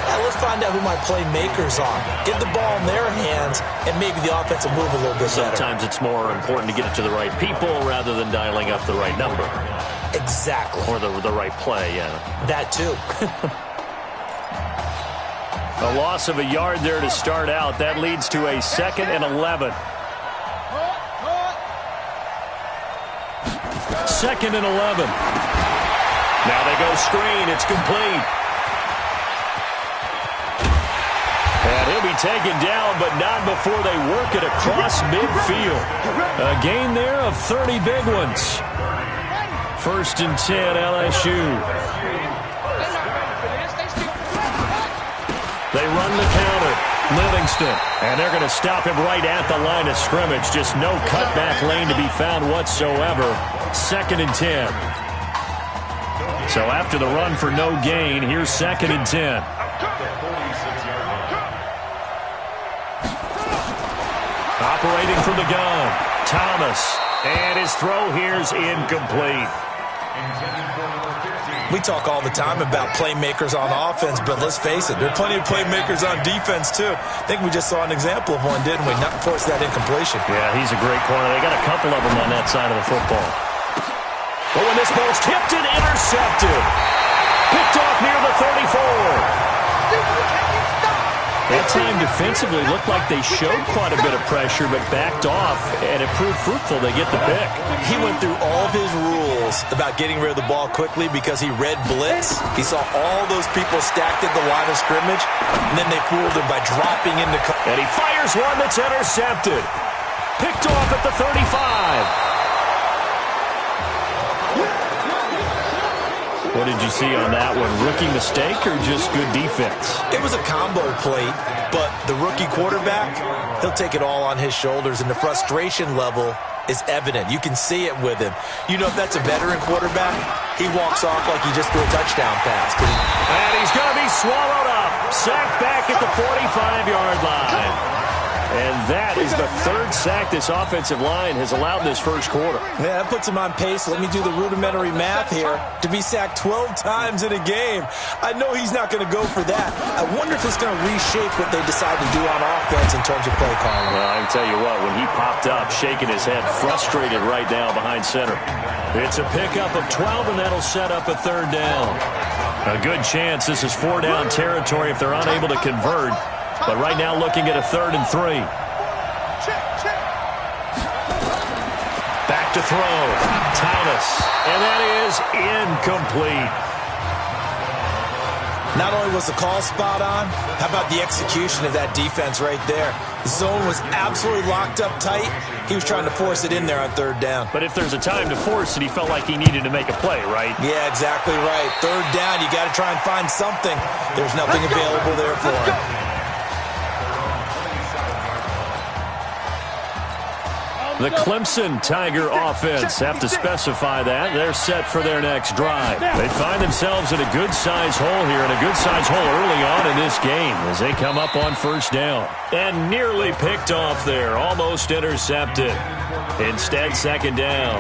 Let's find out who my playmakers are. Get the ball in their hands, and maybe the offense will move a little bit better. Sometimes it's more important to get it to the right people rather than dialing up the right number. Exactly. Or the right play, yeah. That too. A loss of a yard there to start out. That leads to a 2nd and 11. 2nd and 11. Now they go screen. It's complete. And he'll be taken down, but not before they work it across midfield. A gain there of 30 big ones. 1st and 10, LSU. They run the counter. Livingston. And they're going to stop him right at the line of scrimmage. Just no cutback lane to be found whatsoever. 2nd and 10. So after the run for no gain, here's 2nd and 10. Operating from the gun, Thomas. And his throw here's incomplete. We talk all the time about playmakers on offense, but let's face it, there are plenty of playmakers on defense, too. I think we just saw an example of one, didn't we? Not force that incompletion. Yeah, he's a great corner. They got a couple of them on that side of the football. But when this ball's tipped and intercepted. Picked off near the 34. That time defensively looked like they showed quite a bit of pressure, but backed off, and it proved fruitful. They get the pick. He went through all of his rules about getting rid of the ball quickly because he read blitz. He saw all those people stacked at the line of scrimmage, and then they fooled him by dropping into... And he fires one that's intercepted. Picked off at the 35. What did you see on that one? Rookie mistake or just good defense? It was a combo plate, but the rookie quarterback, he'll take it all on his shoulders, and the frustration level is evident. You can see it with him. You know, if that's a veteran quarterback, he walks off like he just threw a touchdown pass. And he's going to be swallowed up. Sacked back at the 45-yard line. And that is the 3rd sack this offensive line has allowed this first quarter. Yeah, that puts him on pace. Let me do the rudimentary math here. To be sacked 12 times in a game, I know he's not going to go for that. I wonder if it's going to reshape what they decide to do on offense in terms of play calling. Well, I can tell you what, when he popped up, shaking his head, frustrated right now behind center. It's a pickup of 12, and that'll set up a 3rd down. A good chance this is 4-down territory if they're unable to convert. But right now looking at a 3rd and 3. Back to throw. Thomas. And that is incomplete. Not only was the call spot on, how about the execution of that defense right there? The zone was absolutely locked up tight. He was trying to force it in there on 3rd down. But if there's a time to force it, he felt like he needed to make a play, right? Yeah, exactly right. 3rd down, you got to try and find something. There's nothing available there for him. The Clemson Tiger offense have to specify that. They're set for their next drive. They find themselves in a good-sized hole here, and a good-sized hole early on in this game as they come up on 1st down. And nearly picked off there, almost intercepted. Instead, 2nd down.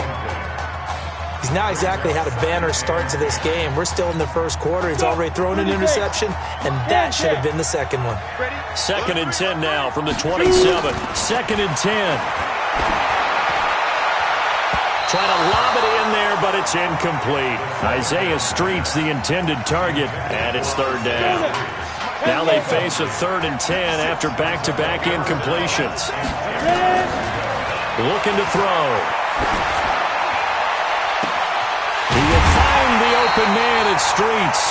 He's not exactly had a banner start to this game. We're still in the first quarter. He's already thrown an interception, and that should have been the second one. 2nd and 10 now from the 27. 2nd and 10. Trying to lob it in there, but it's incomplete. Isaiah Street's the intended target, and it's 3rd down. Now they face a 3rd and 10 after back-to-back incompletions. Looking to throw. He will find the open man at Streets.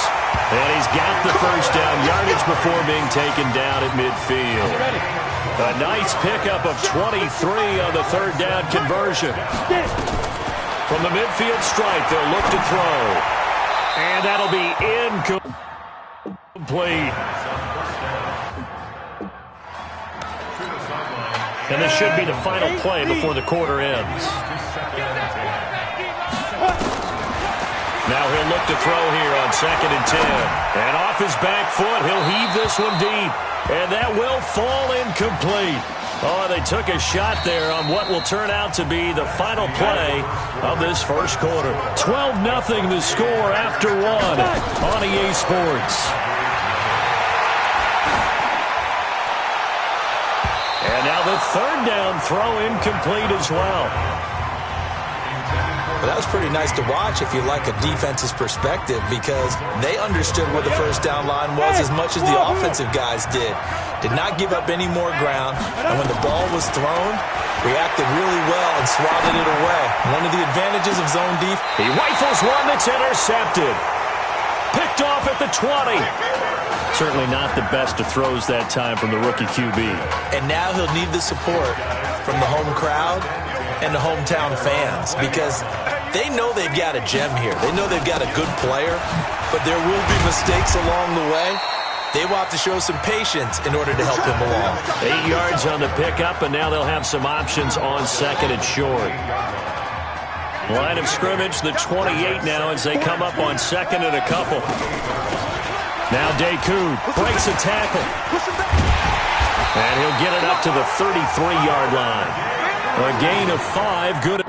And he's got the 1st down yardage before being taken down at midfield. A nice pickup of 23 on the 3rd down conversion. From the midfield stripe, they'll look to throw. And that'll be incomplete. And this should be the final play before the quarter ends. Now he'll look to throw here on 2nd and 10. And off his back foot, he'll heave this one deep. And that will fall incomplete. Oh, they took a shot there on what will turn out to be the final play of this first quarter. 12-0 the score after one on EA Sports. And now the third down throw incomplete as well. But that was pretty nice to watch if you like a defense's perspective, because they understood where the first down line was as much as the offensive guys did. Did not give up any more ground, and when the ball was thrown, reacted really well and swatted it away. One of the advantages of zone defense. He rifles one that's intercepted. Picked off at the 20. Certainly not the best of throws that time from the rookie QB. And now he'll need the support from the home crowd and the hometown fans, because they know they've got a gem here. They know they've got a good player, but there will be mistakes along the way. They will have to show some patience in order to help him along. 8 yards on the pickup, and now they'll have some options on second and short. Line of scrimmage, the 28 now as they come up on second and a couple. Now Deku breaks a tackle. And he'll get it up to the 33-yard line. A gain of 5, good.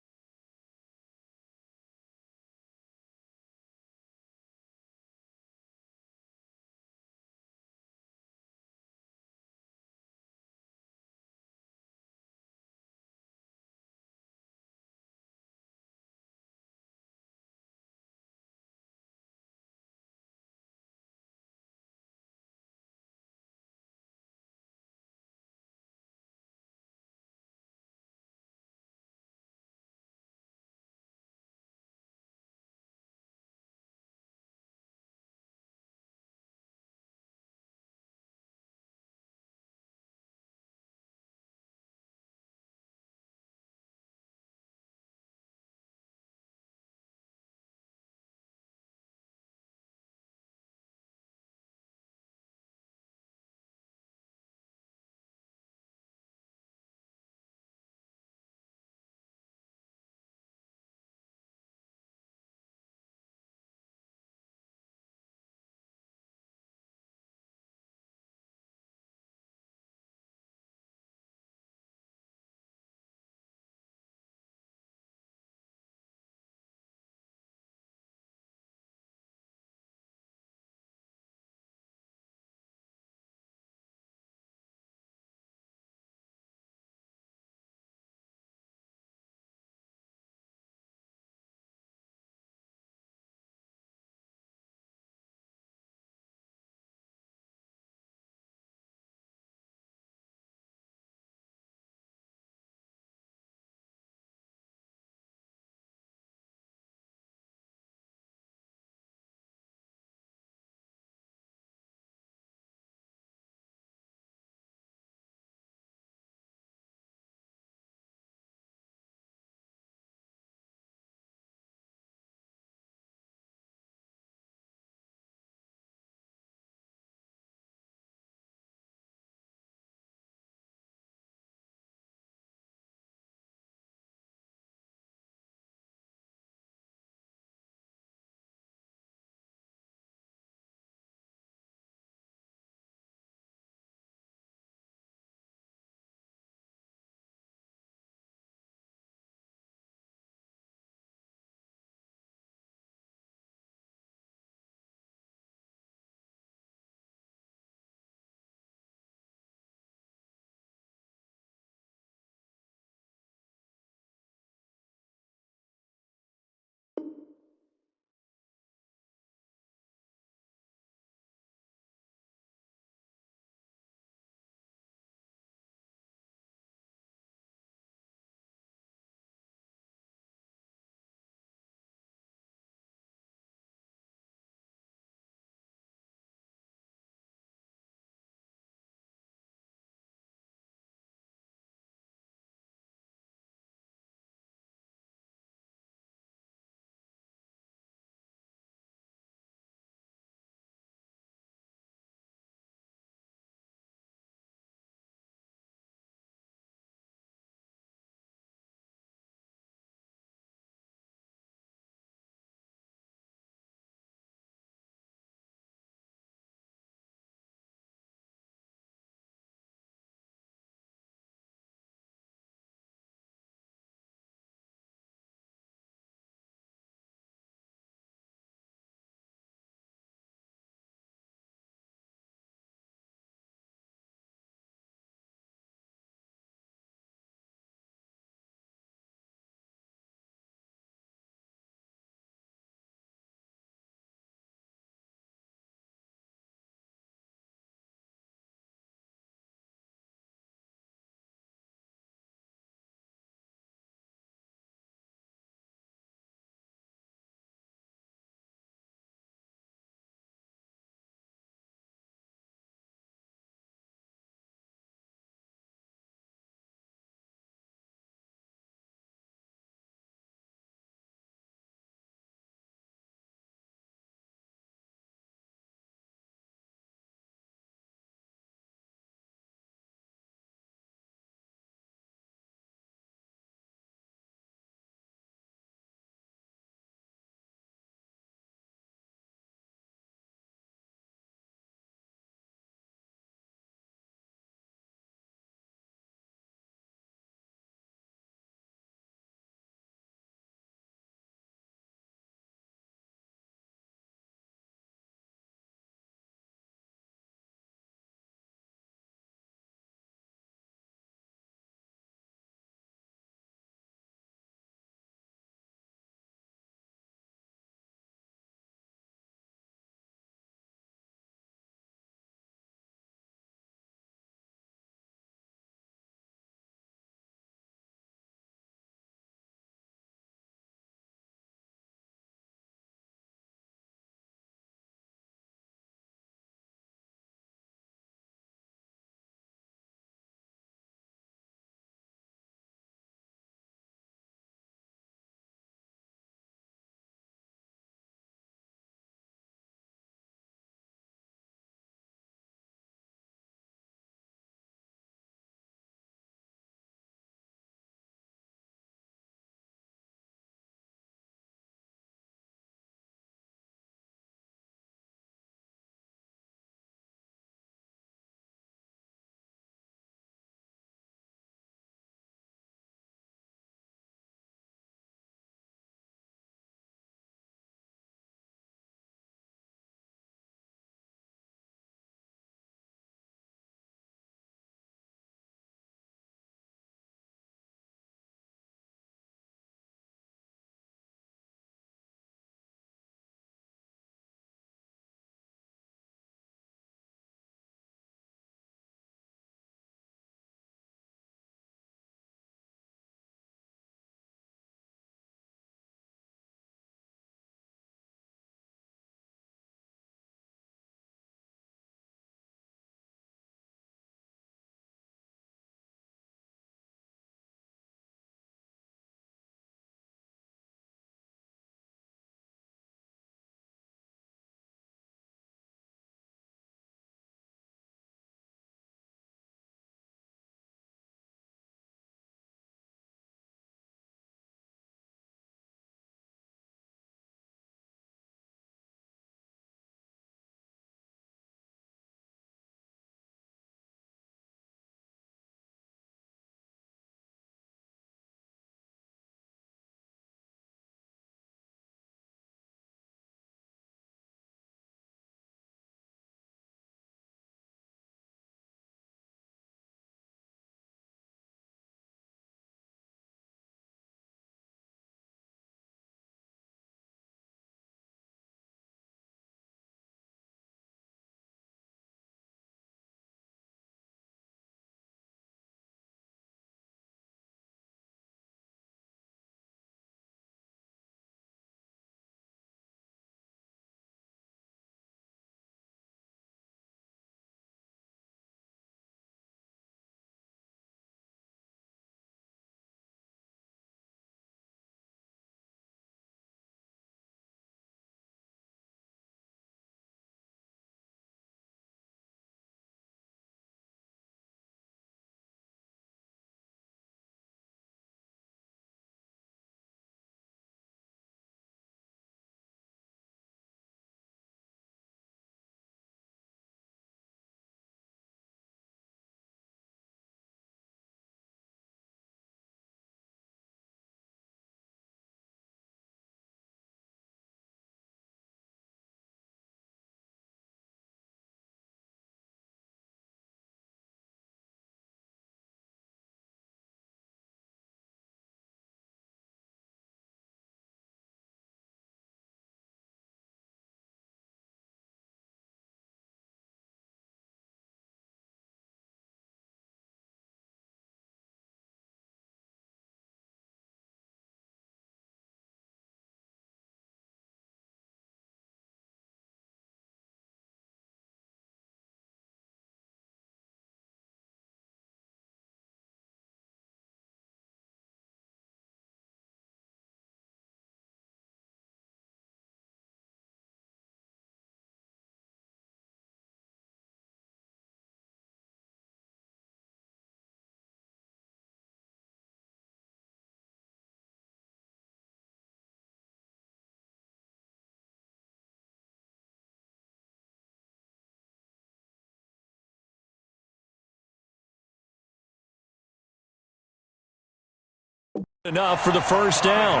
Enough for the first down.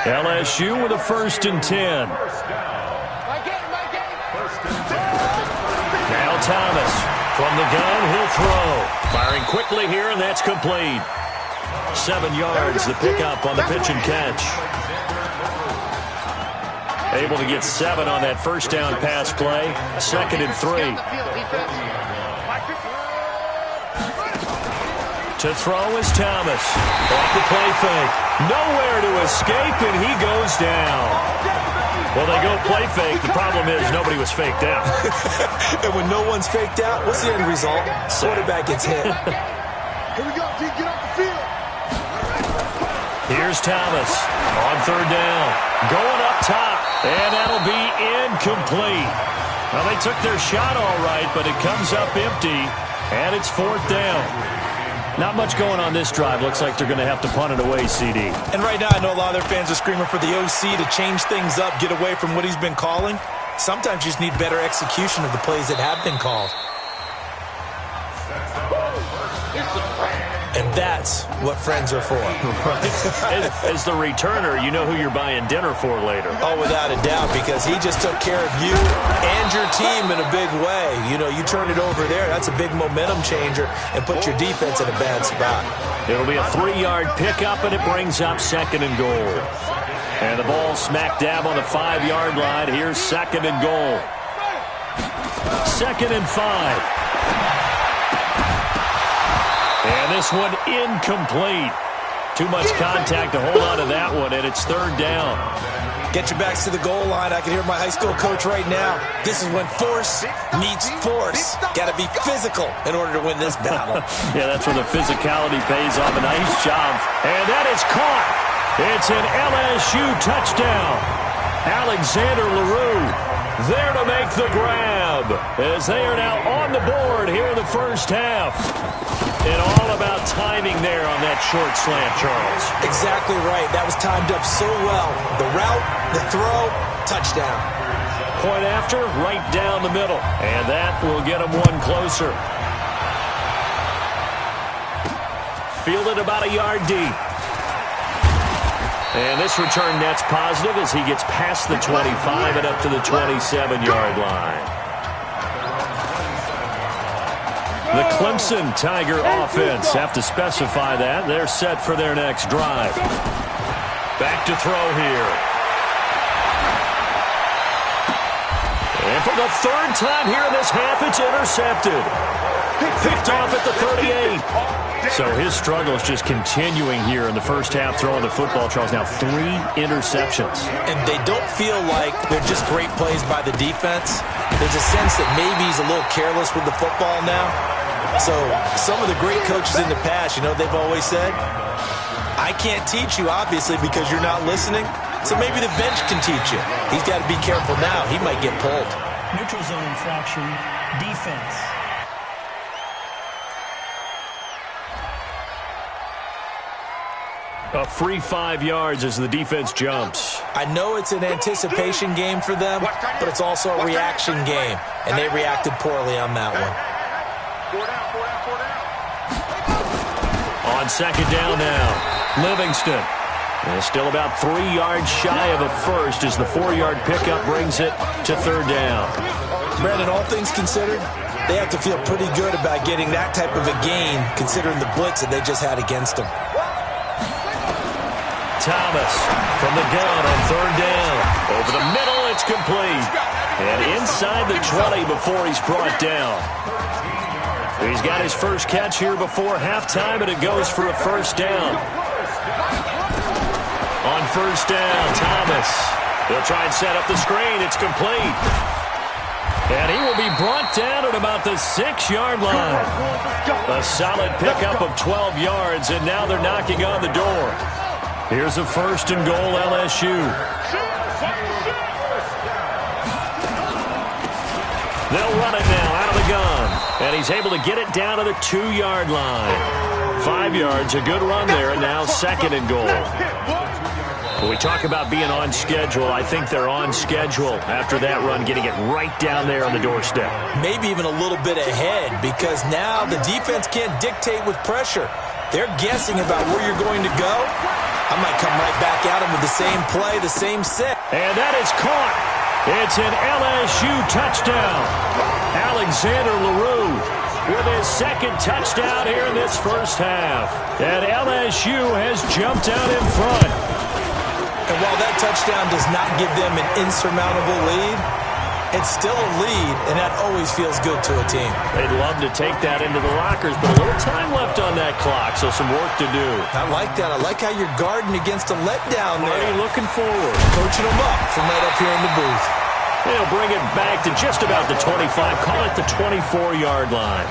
LSU with a 1st and 10. Now Thomas from the gun, he'll throw. Firing quickly here, and that's complete. 7 yards, the pickup on the pitch and catch. Able to get 7 on that first down pass play. 2nd and 3. To throw is Thomas. Off the play fake. Nowhere to escape, and he goes down. Well, they go play fake. The problem is nobody was faked out. And when no one's faked out, what's the end result? Quarterback gets hit. Here we go, D. Get off the field. Here's Thomas on 3rd down. Going up top, and that'll be incomplete. Well, they took their shot all right, but it comes up empty, and it's 4th down. Not much going on this drive. Looks like they're going to have to punt it away, CD. And right now, I know a lot of their fans are screaming for the OC to change things up, get away from what he's been calling. Sometimes you just need better execution of the plays that have been called. And that's what friends are for. As the returner, you know who you're buying dinner for later. Oh, without a doubt, because he just took care of you and your team in a big way. You know, you turn it over there, that's a big momentum changer, and put your defense in a bad spot. It'll be a 3-yard pickup, and it brings up 2nd and goal. And the ball smack dab on the 5-yard line. Here's 2nd and goal. 2nd and 5. And this one incomplete. Too much contact to hold on to that one, and it's 3rd down. Get your backs to the goal line. I can hear my high school coach right now. This is when force meets force. Got to be physical in order to win this battle. Yeah, that's where the physicality pays off. A nice job. And that is caught. It's an LSU touchdown. Alexander LaRue there to make the grab as they are now on the board here in the first half. And all about timing there on that short slant, Charles. Exactly right. That was timed up so well. The route, the throw, touchdown. Point after, right down the middle. And that will get him one closer. Fielded about a yard deep. And this return net's positive as he gets past the 25 and up to the 27-yard line. The Clemson Tiger offense have to specify that. They're set for their next drive. Back to throw here. And for the 3rd time here in this half, it's intercepted. Picked off at the 38. So his struggle is just continuing here in the first half throwing the football, Charles. Now 3 interceptions. And they don't feel like they're just great plays by the defense. There's a sense that maybe he's a little careless with the football now. So some of the great coaches in the past, you know, they've always said, I can't teach you, obviously, because you're not listening. So maybe the bench can teach you. He's got to be careful now. He might get pulled. Neutral zone infraction, defense. A free 5 yards as the defense jumps. I know it's an anticipation game for them, but it's also a reaction game, and they reacted poorly on that one. On 2nd down now, Livingston. And still about 3 yards shy of a first as the 4-yard pickup brings it to 3rd down. Brandon, all things considered, they have to feel pretty good about getting that type of a gain considering the blitz that they just had against them. Thomas from the gun on 3rd down. Over the middle, it's complete. And inside the 20 before he's brought down. He's got his first catch here before halftime, and it goes for a 1st down. On 1st down, Thomas. They'll try and set up the screen. It's complete. And he will be brought down at about the 6-yard line. A solid pickup of 12 yards, and now they're knocking on the door. Here's a 1st and goal, LSU. They'll run it now out of the gun. And he's able to get it down to the 2-yard line. 5 yards, a good run there, and now 2nd and goal. When we talk about being on schedule, I think they're on schedule after that run, getting it right down there on the doorstep. Maybe even a little bit ahead, because now the defense can't dictate with pressure. they're guessing about where you're going to go, I might come right back at them with the same play, the same set. And that is caught. It's an LSU touchdown. Alexander LaRue with his second touchdown here in this first half. And LSU has jumped out in front. And while that touchdown does not give them an insurmountable lead, it's still a lead, and that always feels good to a team. They'd love to take that into the lockers, but a little time left on that clock, so some work to do. I like that. I like how you're guarding against a letdown there. Marty looking forward. Coaching them up from right up here in the booth. They'll bring it back to just about the 25. Call it the 24-yard line.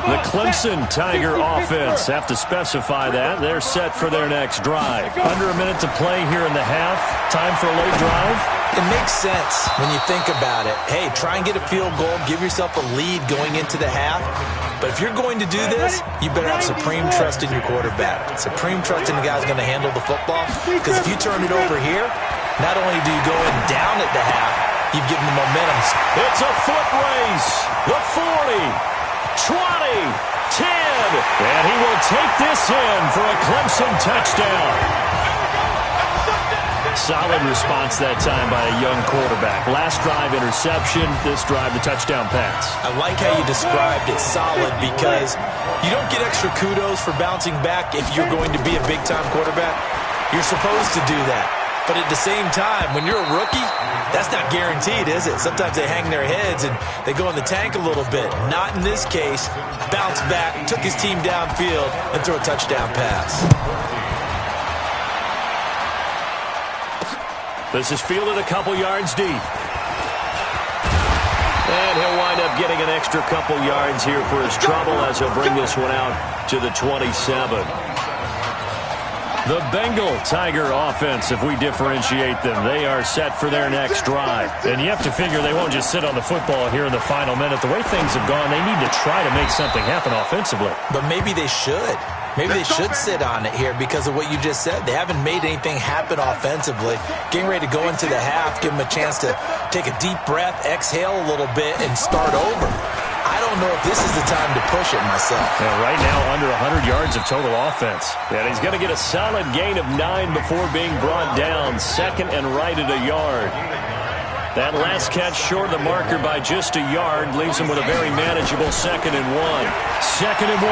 The Clemson Tiger offense have to specify that. They're set for their next drive. Under a minute to play here in the half. Time for a late drive. It makes sense when you think about it. Hey, try and get a field goal. Give yourself a lead going into the half. But if you're going to do this, you better have supreme trust in your quarterback. Supreme trust in the guy's going to handle the football. Because if you turn it over here, not only do you go in down at the half, you've given the momentum. It's a foot race. The 40. 20, 10, and he will take this in for a Clemson touchdown. Solid response that time by a young quarterback. Last drive, interception. This drive, the touchdown pass. I like how you described it, solid, because you don't get extra kudos for bouncing back if you're going to be a big-time quarterback. You're supposed to do that. But at the same time, when you're a rookie, that's not guaranteed, is it? Sometimes they hang their heads and they go in the tank a little bit. Not in this case. Bounced back, took his team downfield, and threw a touchdown pass. This is fielded a couple yards deep. And he'll wind up getting an extra couple yards here for his trouble as he'll bring this one out to the 27. The Bengal Tiger offense, if we differentiate them, they are set for their next drive. And you have to figure they won't just sit on the football here in the final minute. The way things have gone, they need to try to make something happen offensively. But maybe they should. Maybe they should sit on it here because of what you just said. They haven't made anything happen offensively. Getting ready to go into the half, give them a chance to take a deep breath, exhale a little bit, and start over. I don't know if this is the time to push it myself. Yeah, right now, under 100 yards of total offense. And he's going to get a solid gain of 9 before being brought down. Second and right at a yard. That last catch short of the marker by just a yard leaves him with a very manageable 2nd and 1. 2nd and 1.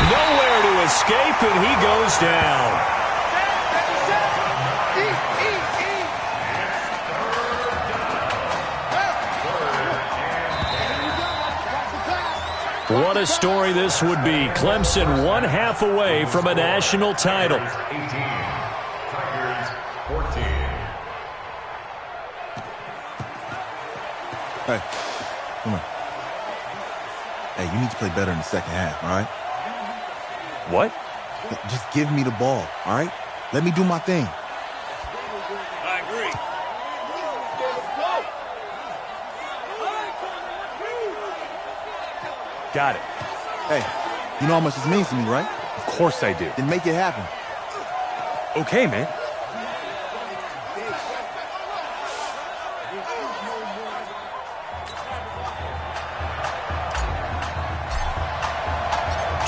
Nowhere to escape, and he goes down. What a story this would be. Clemson 1 half away from a national title. 18, Tigers 14. Hey, come on. Hey, you need to play better in the second half, all right? What? Just give me the ball, all right? Let me do my thing. I agree. Got it. Hey, you know how much this means to me, right? Of course I do. Then make it happen. Okay, man.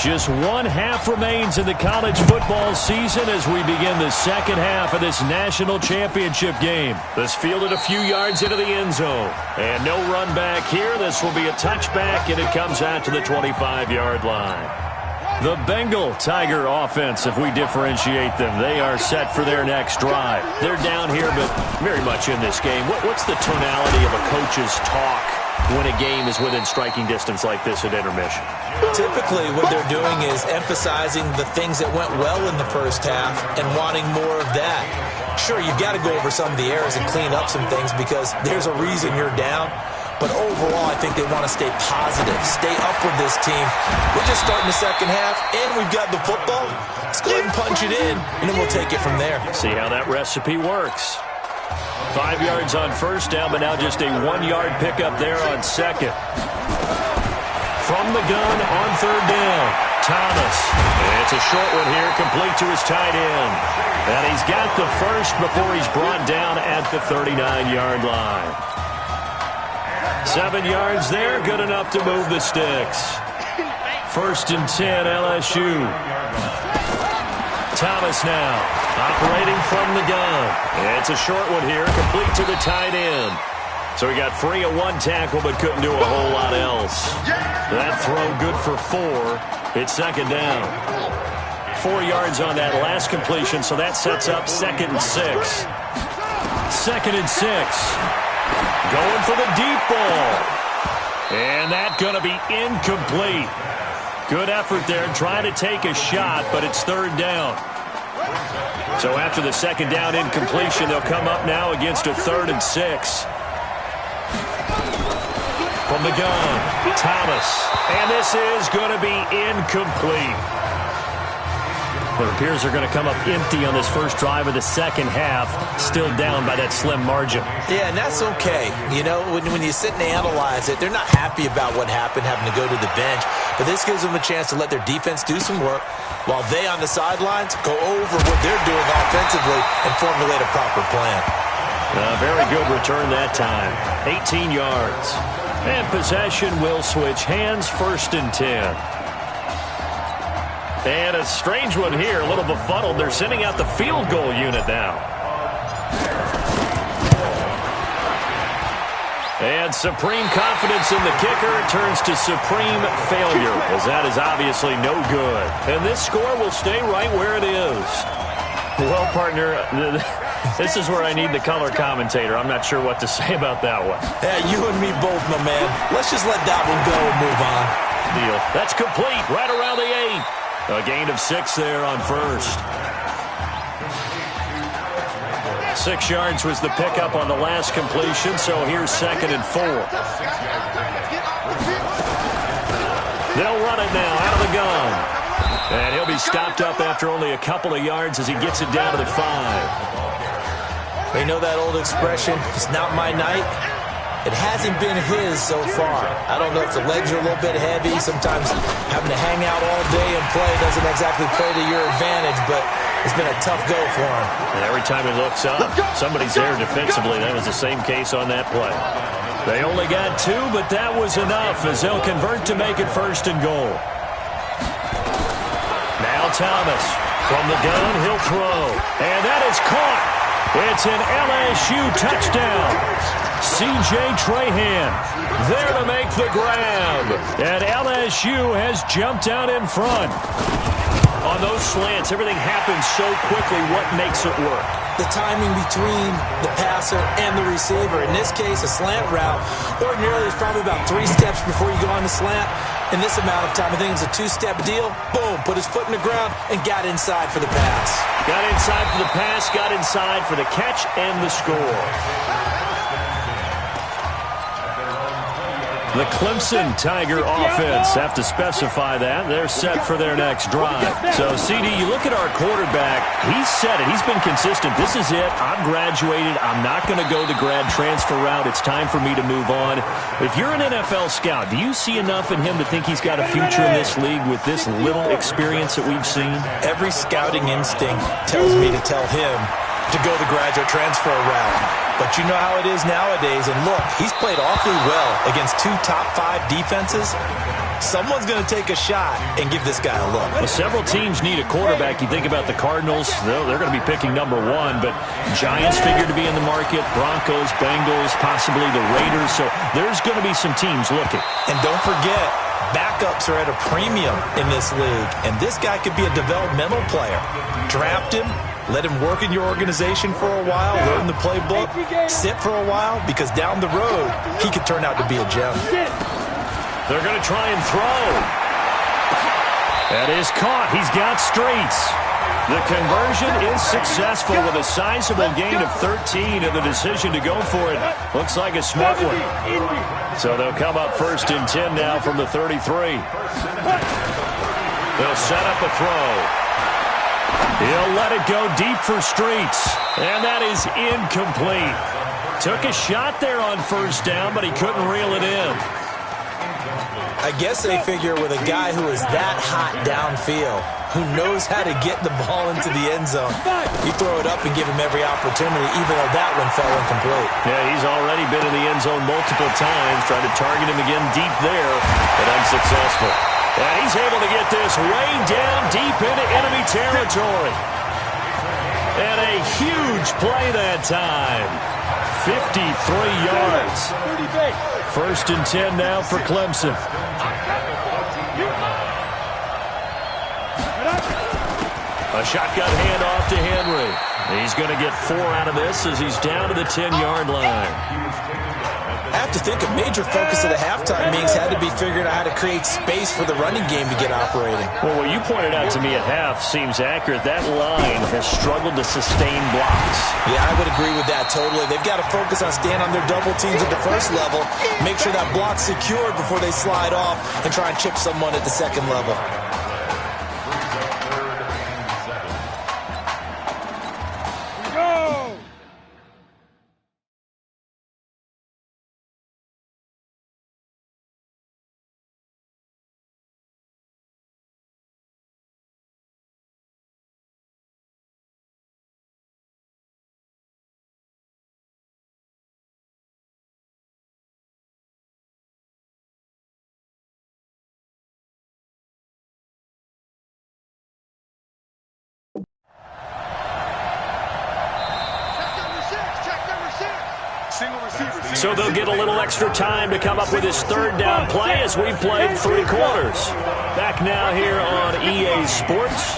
Just 1 half remains in the college football season as we begin the second half of this national championship game. This fielded a few yards into the end zone. And no run back here. This will be a touchback, and it comes out to the 25-yard line. The Bengal Tiger offense, if we differentiate them, they are set for their next drive. They're down here, but very much in this game. What's the tonality of a coach's talk when a game is within striking distance like this at intermission? Typically, what they're doing is emphasizing the things that went well in the first half and wanting more of that. Sure, you've got to go over some of the errors and clean up some things because there's a reason you're down. But overall, I think they want to stay positive, stay up with this team. We're just starting the second half, and we've got the football. Let's go ahead and punch it in, and then we'll take it from there. See how that recipe works. 5 yards on first down, but now just a 1-yard pickup there on second. From the gun on third down, Thomas. And it's a short one here, complete to his tight end. And he's got the first before he's brought down at the 39-yard line. 7 yards there, good enough to move the sticks. First and 10, LSU. Thomas now, operating from the gun. It's a short one here, complete to the tight end. So he got free of one tackle, but couldn't do a whole lot else. That throw good for 4. It's second down. 4 yards on that last completion, so that sets up 2nd and 6. 2nd and 6. Going for the deep ball. And that's going to be incomplete. Good effort there, trying to take a shot, but it's 3rd down. So after the 2nd down incompletion, they'll come up now against a 3rd and 6. From the gun, Thomas. And this is going to be incomplete. It appears they're going to come up empty on this first drive of the second half, still down by that slim margin. Yeah, and that's okay. You know, when you sit and analyze it, they're not happy about what happened, having to go to the bench. But this gives them a chance to let their defense do some work while they on the sidelines go over what they're doing offensively and formulate a proper plan. Very good return that time. 18 yards. And possession will switch hands, 1st and 10. And a strange one here, a little befuddled. They're sending out the field goal unit now. And supreme confidence in the kicker turns to supreme failure, as that is obviously no good. And this score will stay right where it is. Well, partner, this is where I need the color commentator. I'm not sure what to say about that one. Yeah, you and me both, my man. Let's just let that one go and move on. Deal. That's complete, right around the 8. A gain of 6 there on first. 6 yards was the pickup on the last completion, so here's 2nd and 4. They'll run it now out of the gun. And he'll be stopped up after only a couple of yards as he gets it down to the 5. You know that old expression, it's not my night? It hasn't been his so far. I don't know if the legs are a little bit heavy. Sometimes having to hang out all day and play doesn't exactly play to your advantage, but it's been a tough go for him. And every time he looks up, somebody's there defensively. That was the same case on that play. They only got 2, but that was enough as they'll convert to make it 1st and goal. Now Thomas from the gun, he'll throw. And that is caught. It's an LSU touchdown. C.J. Trahan there to make the grab. And LSU has jumped out in front. On those slants, everything happens so quickly. What makes it work? The timing between the passer and the receiver. In this case, a slant route. Ordinarily, it's probably about 3 steps before you go on the slant. In this amount of time, I think it's a 2-step deal. Boom, put his foot in the ground and got inside for the pass. Got inside for the pass, got inside for the catch and the score. The Clemson Tiger offense, have to specify that. They're set for their next drive. So, CD, you look at our quarterback. He's set it. He's been consistent. This is it. I'm graduated. I'm not going to go the grad transfer route. It's time for me to move on. If you're an NFL scout, do you see enough in him to think he's got a future in this league with this little experience that we've seen? Every scouting instinct tells me to tell him to go the graduate transfer route. But you know how it is nowadays. And look, he's played awfully well against 2 top 5 defenses. Someone's going to take a shot and give this guy a look. Well, several teams need a quarterback. You think about the Cardinals, they're going to be picking number 1. But Giants figure to be in the market, Broncos, Bengals, possibly the Raiders. So there's going to be some teams looking. And don't forget, backups are at a premium in this league. And this guy could be a developmental player. Draft him. Let him work in your organization for a while, learn the playbook, sit for a while, because down the road, he could turn out to be a gem. They're going to try and throw. That is caught. He's got streets. The conversion is successful with a sizable gain of 13, and the decision to go for it looks like a smart one. So they'll come up 1st and 10 now from the 33. They'll set up a throw. He'll let it go deep for Streets, and that is incomplete. Took a shot there on 1st down, but he couldn't reel it in. I guess they figure with a guy who is that hot downfield, who knows how to get the ball into the end zone, you throw it up and give him every opportunity, even though that one fell incomplete. Yeah, he's already been in the end zone multiple times, trying to target him again deep there, but unsuccessful. And he's able to get this way down deep into enemy territory. And a huge play that time. 53 yards. First and 10 now for Clemson. A shotgun handoff to Henry. He's going to get 4 out of this as he's down to the 10-yard line. I have to think a major focus of the halftime meetings had to be figuring out how to create space for the running game to get operating. Well, what you pointed out to me at half seems accurate. That line has struggled to sustain blocks. Yeah, I would agree with that totally. They've got to focus on staying on their double teams at the first level, make sure that block's secured before they slide off and try and chip someone at the second level. So they'll get a little extra time to come up with his third down play as we've played 3 quarters. Back now here on EA Sports.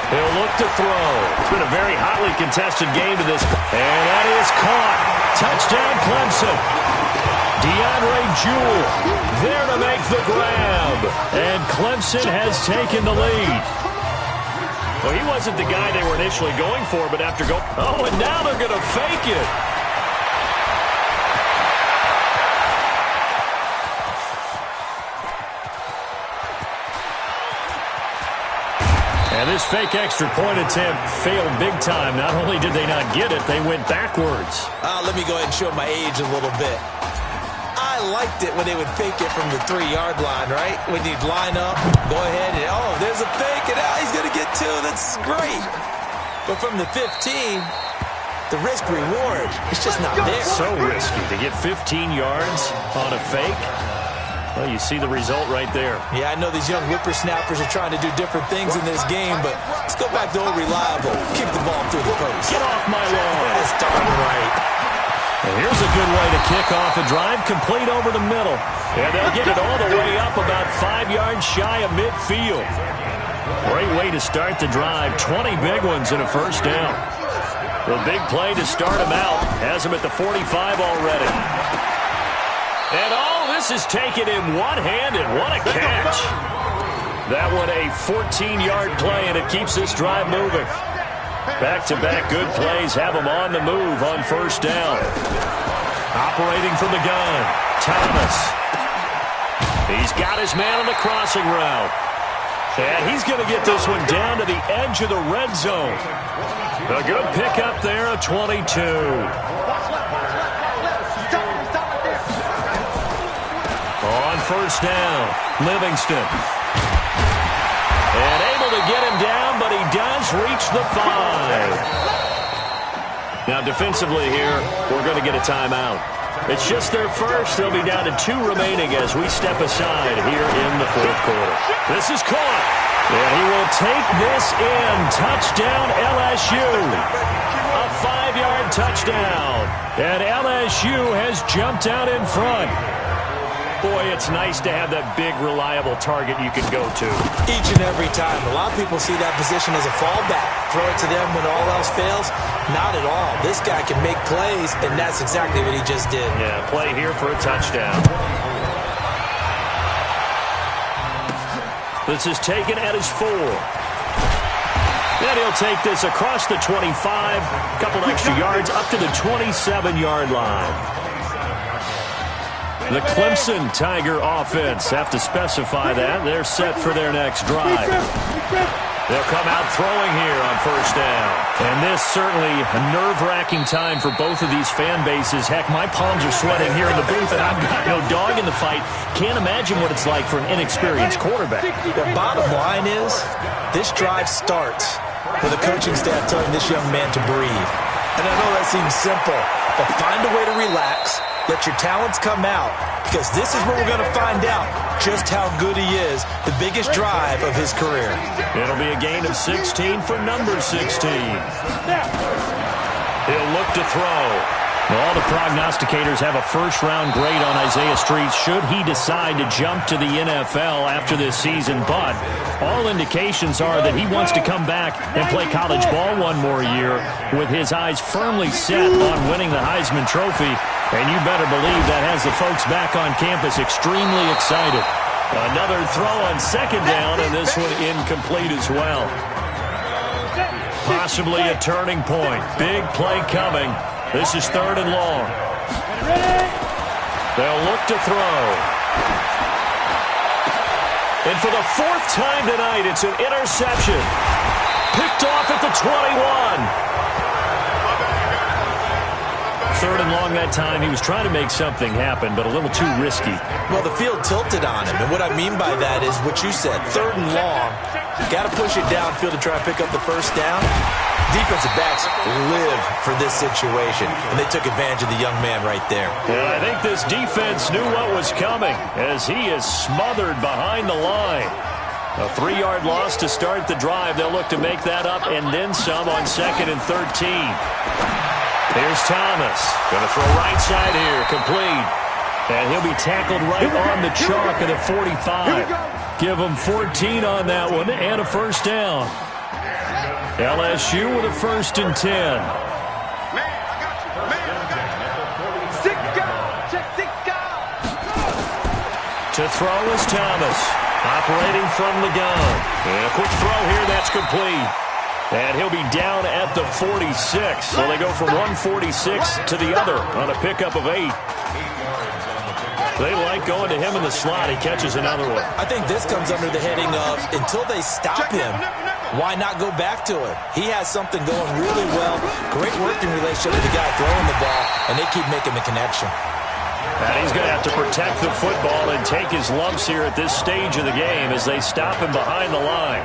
He'll look to throw. It's been a very hotly contested game to this point. And that is caught. Touchdown Clemson. DeAndre Jewell there to make the grab. And Clemson has taken the lead. Well, he wasn't the guy they were initially going for, but after going... Oh, and now they're going to fake it. And this fake extra point attempt failed big time. Not only did they not get it, they went backwards. Let me go ahead and show my age a little bit. I liked it when they would fake it from the 3-yard line, right? When you'd line up, go ahead and, oh, there's a fake, and he's going to get 2. That's great. But from the 15, the risk-reward, it's just not there. So risky to get 15 yards on a fake. Well, you see the result right there. Yeah, I know these young whippersnappers are trying to do different things in this game, but let's go back to old reliable. Kick the ball through the post. Get off my lawn. That's darn right. And here's a good way to kick off a drive, complete over the middle. And they'll get it all the way up about 5 yards shy of midfield. Great way to start the drive. 20 big ones in a first down. The big play to start him out. Has him at the 45 already. And all this is taken in one-handed. What a catch. That one a 14-yard play, and it keeps this drive moving. Back-to-back good plays have him on the move on first down. Operating from the gun, Thomas. He's got his man on the crossing route. And he's going to get this one down to the edge of the red zone. A good pickup there, a 22. On first down, Livingston. And able to get him down, but he does reach the 5. Now defensively here, we're going to get a timeout. It's just their first. They'll be down to 2 remaining as we step aside here in the 4th quarter. This is caught. And he will take this in. Touchdown LSU. A 5-yard touchdown. And LSU has jumped out in front. Boy, it's nice to have that big, reliable target you can go to. Each and every time. A lot of people see that position as a fallback. Throw it to them when all else fails. Not at all. This guy can make plays, and that's exactly what he just did. Yeah, play here for a touchdown. This is taken at his 4. Then he'll take this across the 25. A couple extra yards up to the 27-yard line. The Clemson Tiger offense have to specify that. They're set for their next drive. They'll come out throwing here on first down. And this certainly a nerve-wracking time for both of these fan bases. Heck, my palms are sweating here in the booth, and I've got no dog in the fight. Can't imagine what it's like for an inexperienced quarterback. The bottom line is, this drive starts with the coaching staff telling this young man to breathe. And I know that seems simple, but find a way to relax, Let your talents come out, because this is where we're going to find out just how good he is, the biggest drive of his career. It'll be a gain of 16 for number 16. He'll look to throw. All the prognosticators have a first-round grade on Isaiah Street should he decide to jump to the NFL after this season. But all indications are that he wants to come back and play college ball one more year with his eyes firmly set on winning the Heisman Trophy. And you better believe that has the folks back on campus extremely excited. Another throw on second down, and this one incomplete as well. Possibly a turning point. Big play coming. This is third and long. They'll look to throw. And for the fourth time tonight, it's an interception. Picked off at the 21. Third and long that time. He was trying to make something happen, but a little too risky. Well, the field tilted on him, and what I mean by that is what you said. Third and long, got to push it downfield to try and pick up the first down. Defensive backs live for this situation, and they took advantage of the young man right there. And I think this defense knew what was coming as he is smothered behind the line. A 3-yard loss to start the drive. They'll look to make that up and then some on 2nd and 13. Here's Thomas. Going to throw right side here. Complete. And he'll be tackled right on the chalk of the 45. Give him 14 on that one and a first down. LSU with a 1st and 10. To throw is Thomas. Operating from the gun. And a quick throw here. That's complete. And he'll be down at the 46. So they go from 146 to the other on a pickup of 8. They like going to him in the slot. He catches another one. I think this comes under the heading of until they stop him, why not go back to it? He has something going really well. Great working relationship with the guy throwing the ball, and they keep making the connection. And he's going to have to protect the football and take his lumps here at this stage of the game as they stop him behind the line.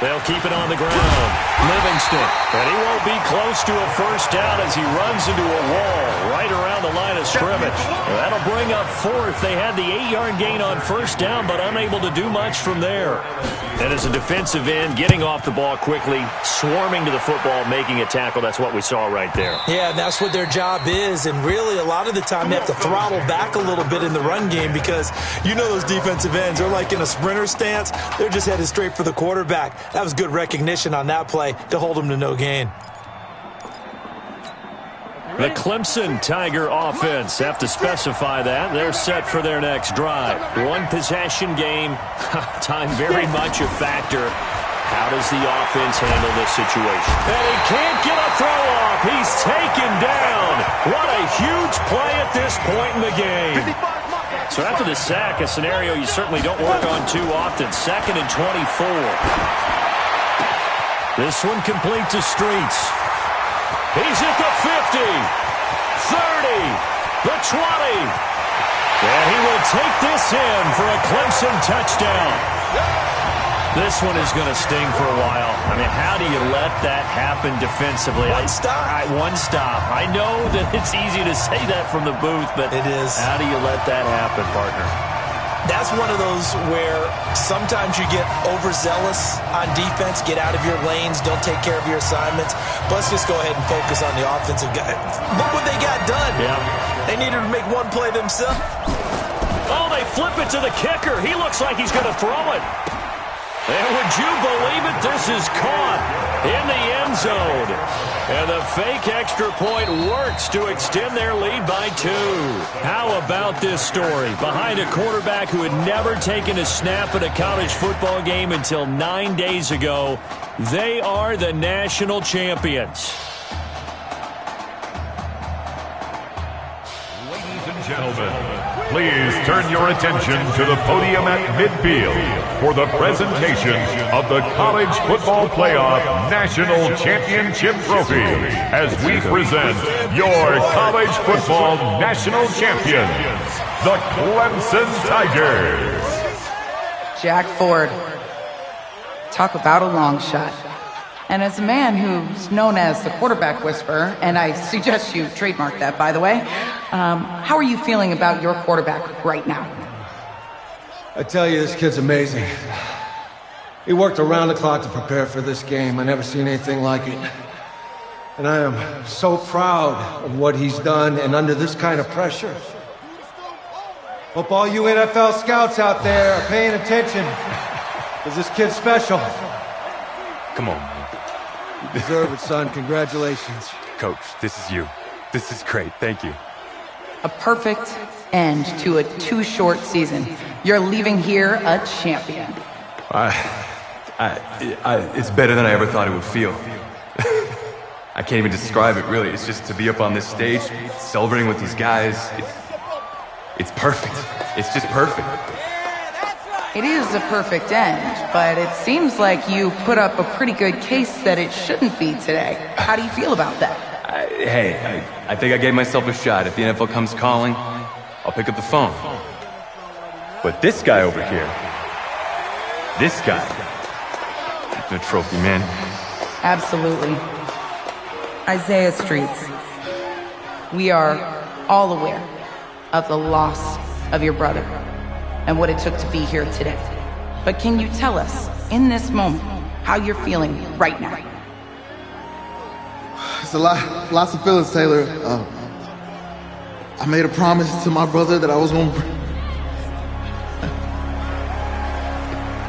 They'll keep it on the ground. Livingston. And he won't be close to a first down as he runs into a wall right around the line of scrimmage. That'll bring up 4th. They had the 8-yard gain on first down, but unable to do much from there. And as a defensive end, getting off the ball quickly, swarming to the football, making a tackle, that's what we saw right there. Yeah, and that's what their job is. And really, a lot of the time, they have to throttle back a little bit in the run game because you know those defensive ends, they're like in a sprinter stance. They're just headed straight for the quarterback. That was good recognition on that play to hold him to no gain. The Clemson Tiger offense, have to specify that. They're set for their next drive. One possession game, time very much a factor. How does the offense handle this situation? And he can't get a throw off. He's taken down. What a huge play at this point in the game. So after the sack, a scenario you certainly don't work on too often. 2nd and 24. This one complete to Streets. He's at the 50, 30, the 20. And he will take this in for a Clemson touchdown. This one is going to sting for a while. I mean, how do you let that happen defensively? One stop. One stop. I know that it's easy to say that from the booth, but it is. How do you let that happen, partner? That's one of those where sometimes you get overzealous on defense, get out of your lanes, don't take care of your assignments. But let's just go ahead and focus on the offensive guy. Look what they got done. Yeah. They needed to make one play themselves. Oh, they flip it to the kicker. He looks like he's going to throw it. And would you believe it? This is caught in the end zone. And the fake extra point works to extend their lead by 2. How about this story? Behind a quarterback who had never taken a snap at a college football game until 9 days ago, they are the national champions. Ladies and gentlemen, please turn your attention to the podium at midfield for the presentation of the College Football Playoff National Championship Trophy as we present your college football national champions, the Clemson Tigers. Jack Ford. Talk about a long shot. And as a man who's known as the quarterback whisperer, and I suggest you trademark that, by the way, how are you feeling about your quarterback right now? I tell you, this kid's amazing. He worked around the clock to prepare for this game. I never seen anything like it. And I am so proud of what he's done, and under this kind of pressure. Hope all you NFL scouts out there are paying attention, because this kid's special. Come on, man. You deserve it, son. Congratulations. Coach, this is you. This is great. Thank you. A perfect end to a too short season. You're leaving here a champion. It's better than I ever thought it would feel. I can't even describe it, really. It's just to be up on this stage, celebrating with these guys. It's perfect. It's just perfect. It is a perfect end, but it seems like you put up a pretty good case that it shouldn't be today. How do you feel about that? I think I gave myself a shot. If the NFL comes calling, I'll pick up the phone. But this guy over here, this guy, the trophy, man. Absolutely. Isaiah Streets, we are all aware of the loss of your brother and what it took to be here today. But can you tell us, in this moment, how you're feeling right now? It's lots of feelings, Taylor. I made a promise to my brother that I was going to...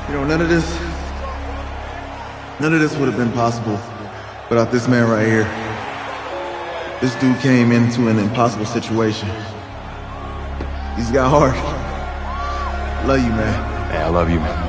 You know, none of this would have been possible without this man right here. This dude came into an impossible situation. He's got heart. Love you, man. Hey, I love you, man.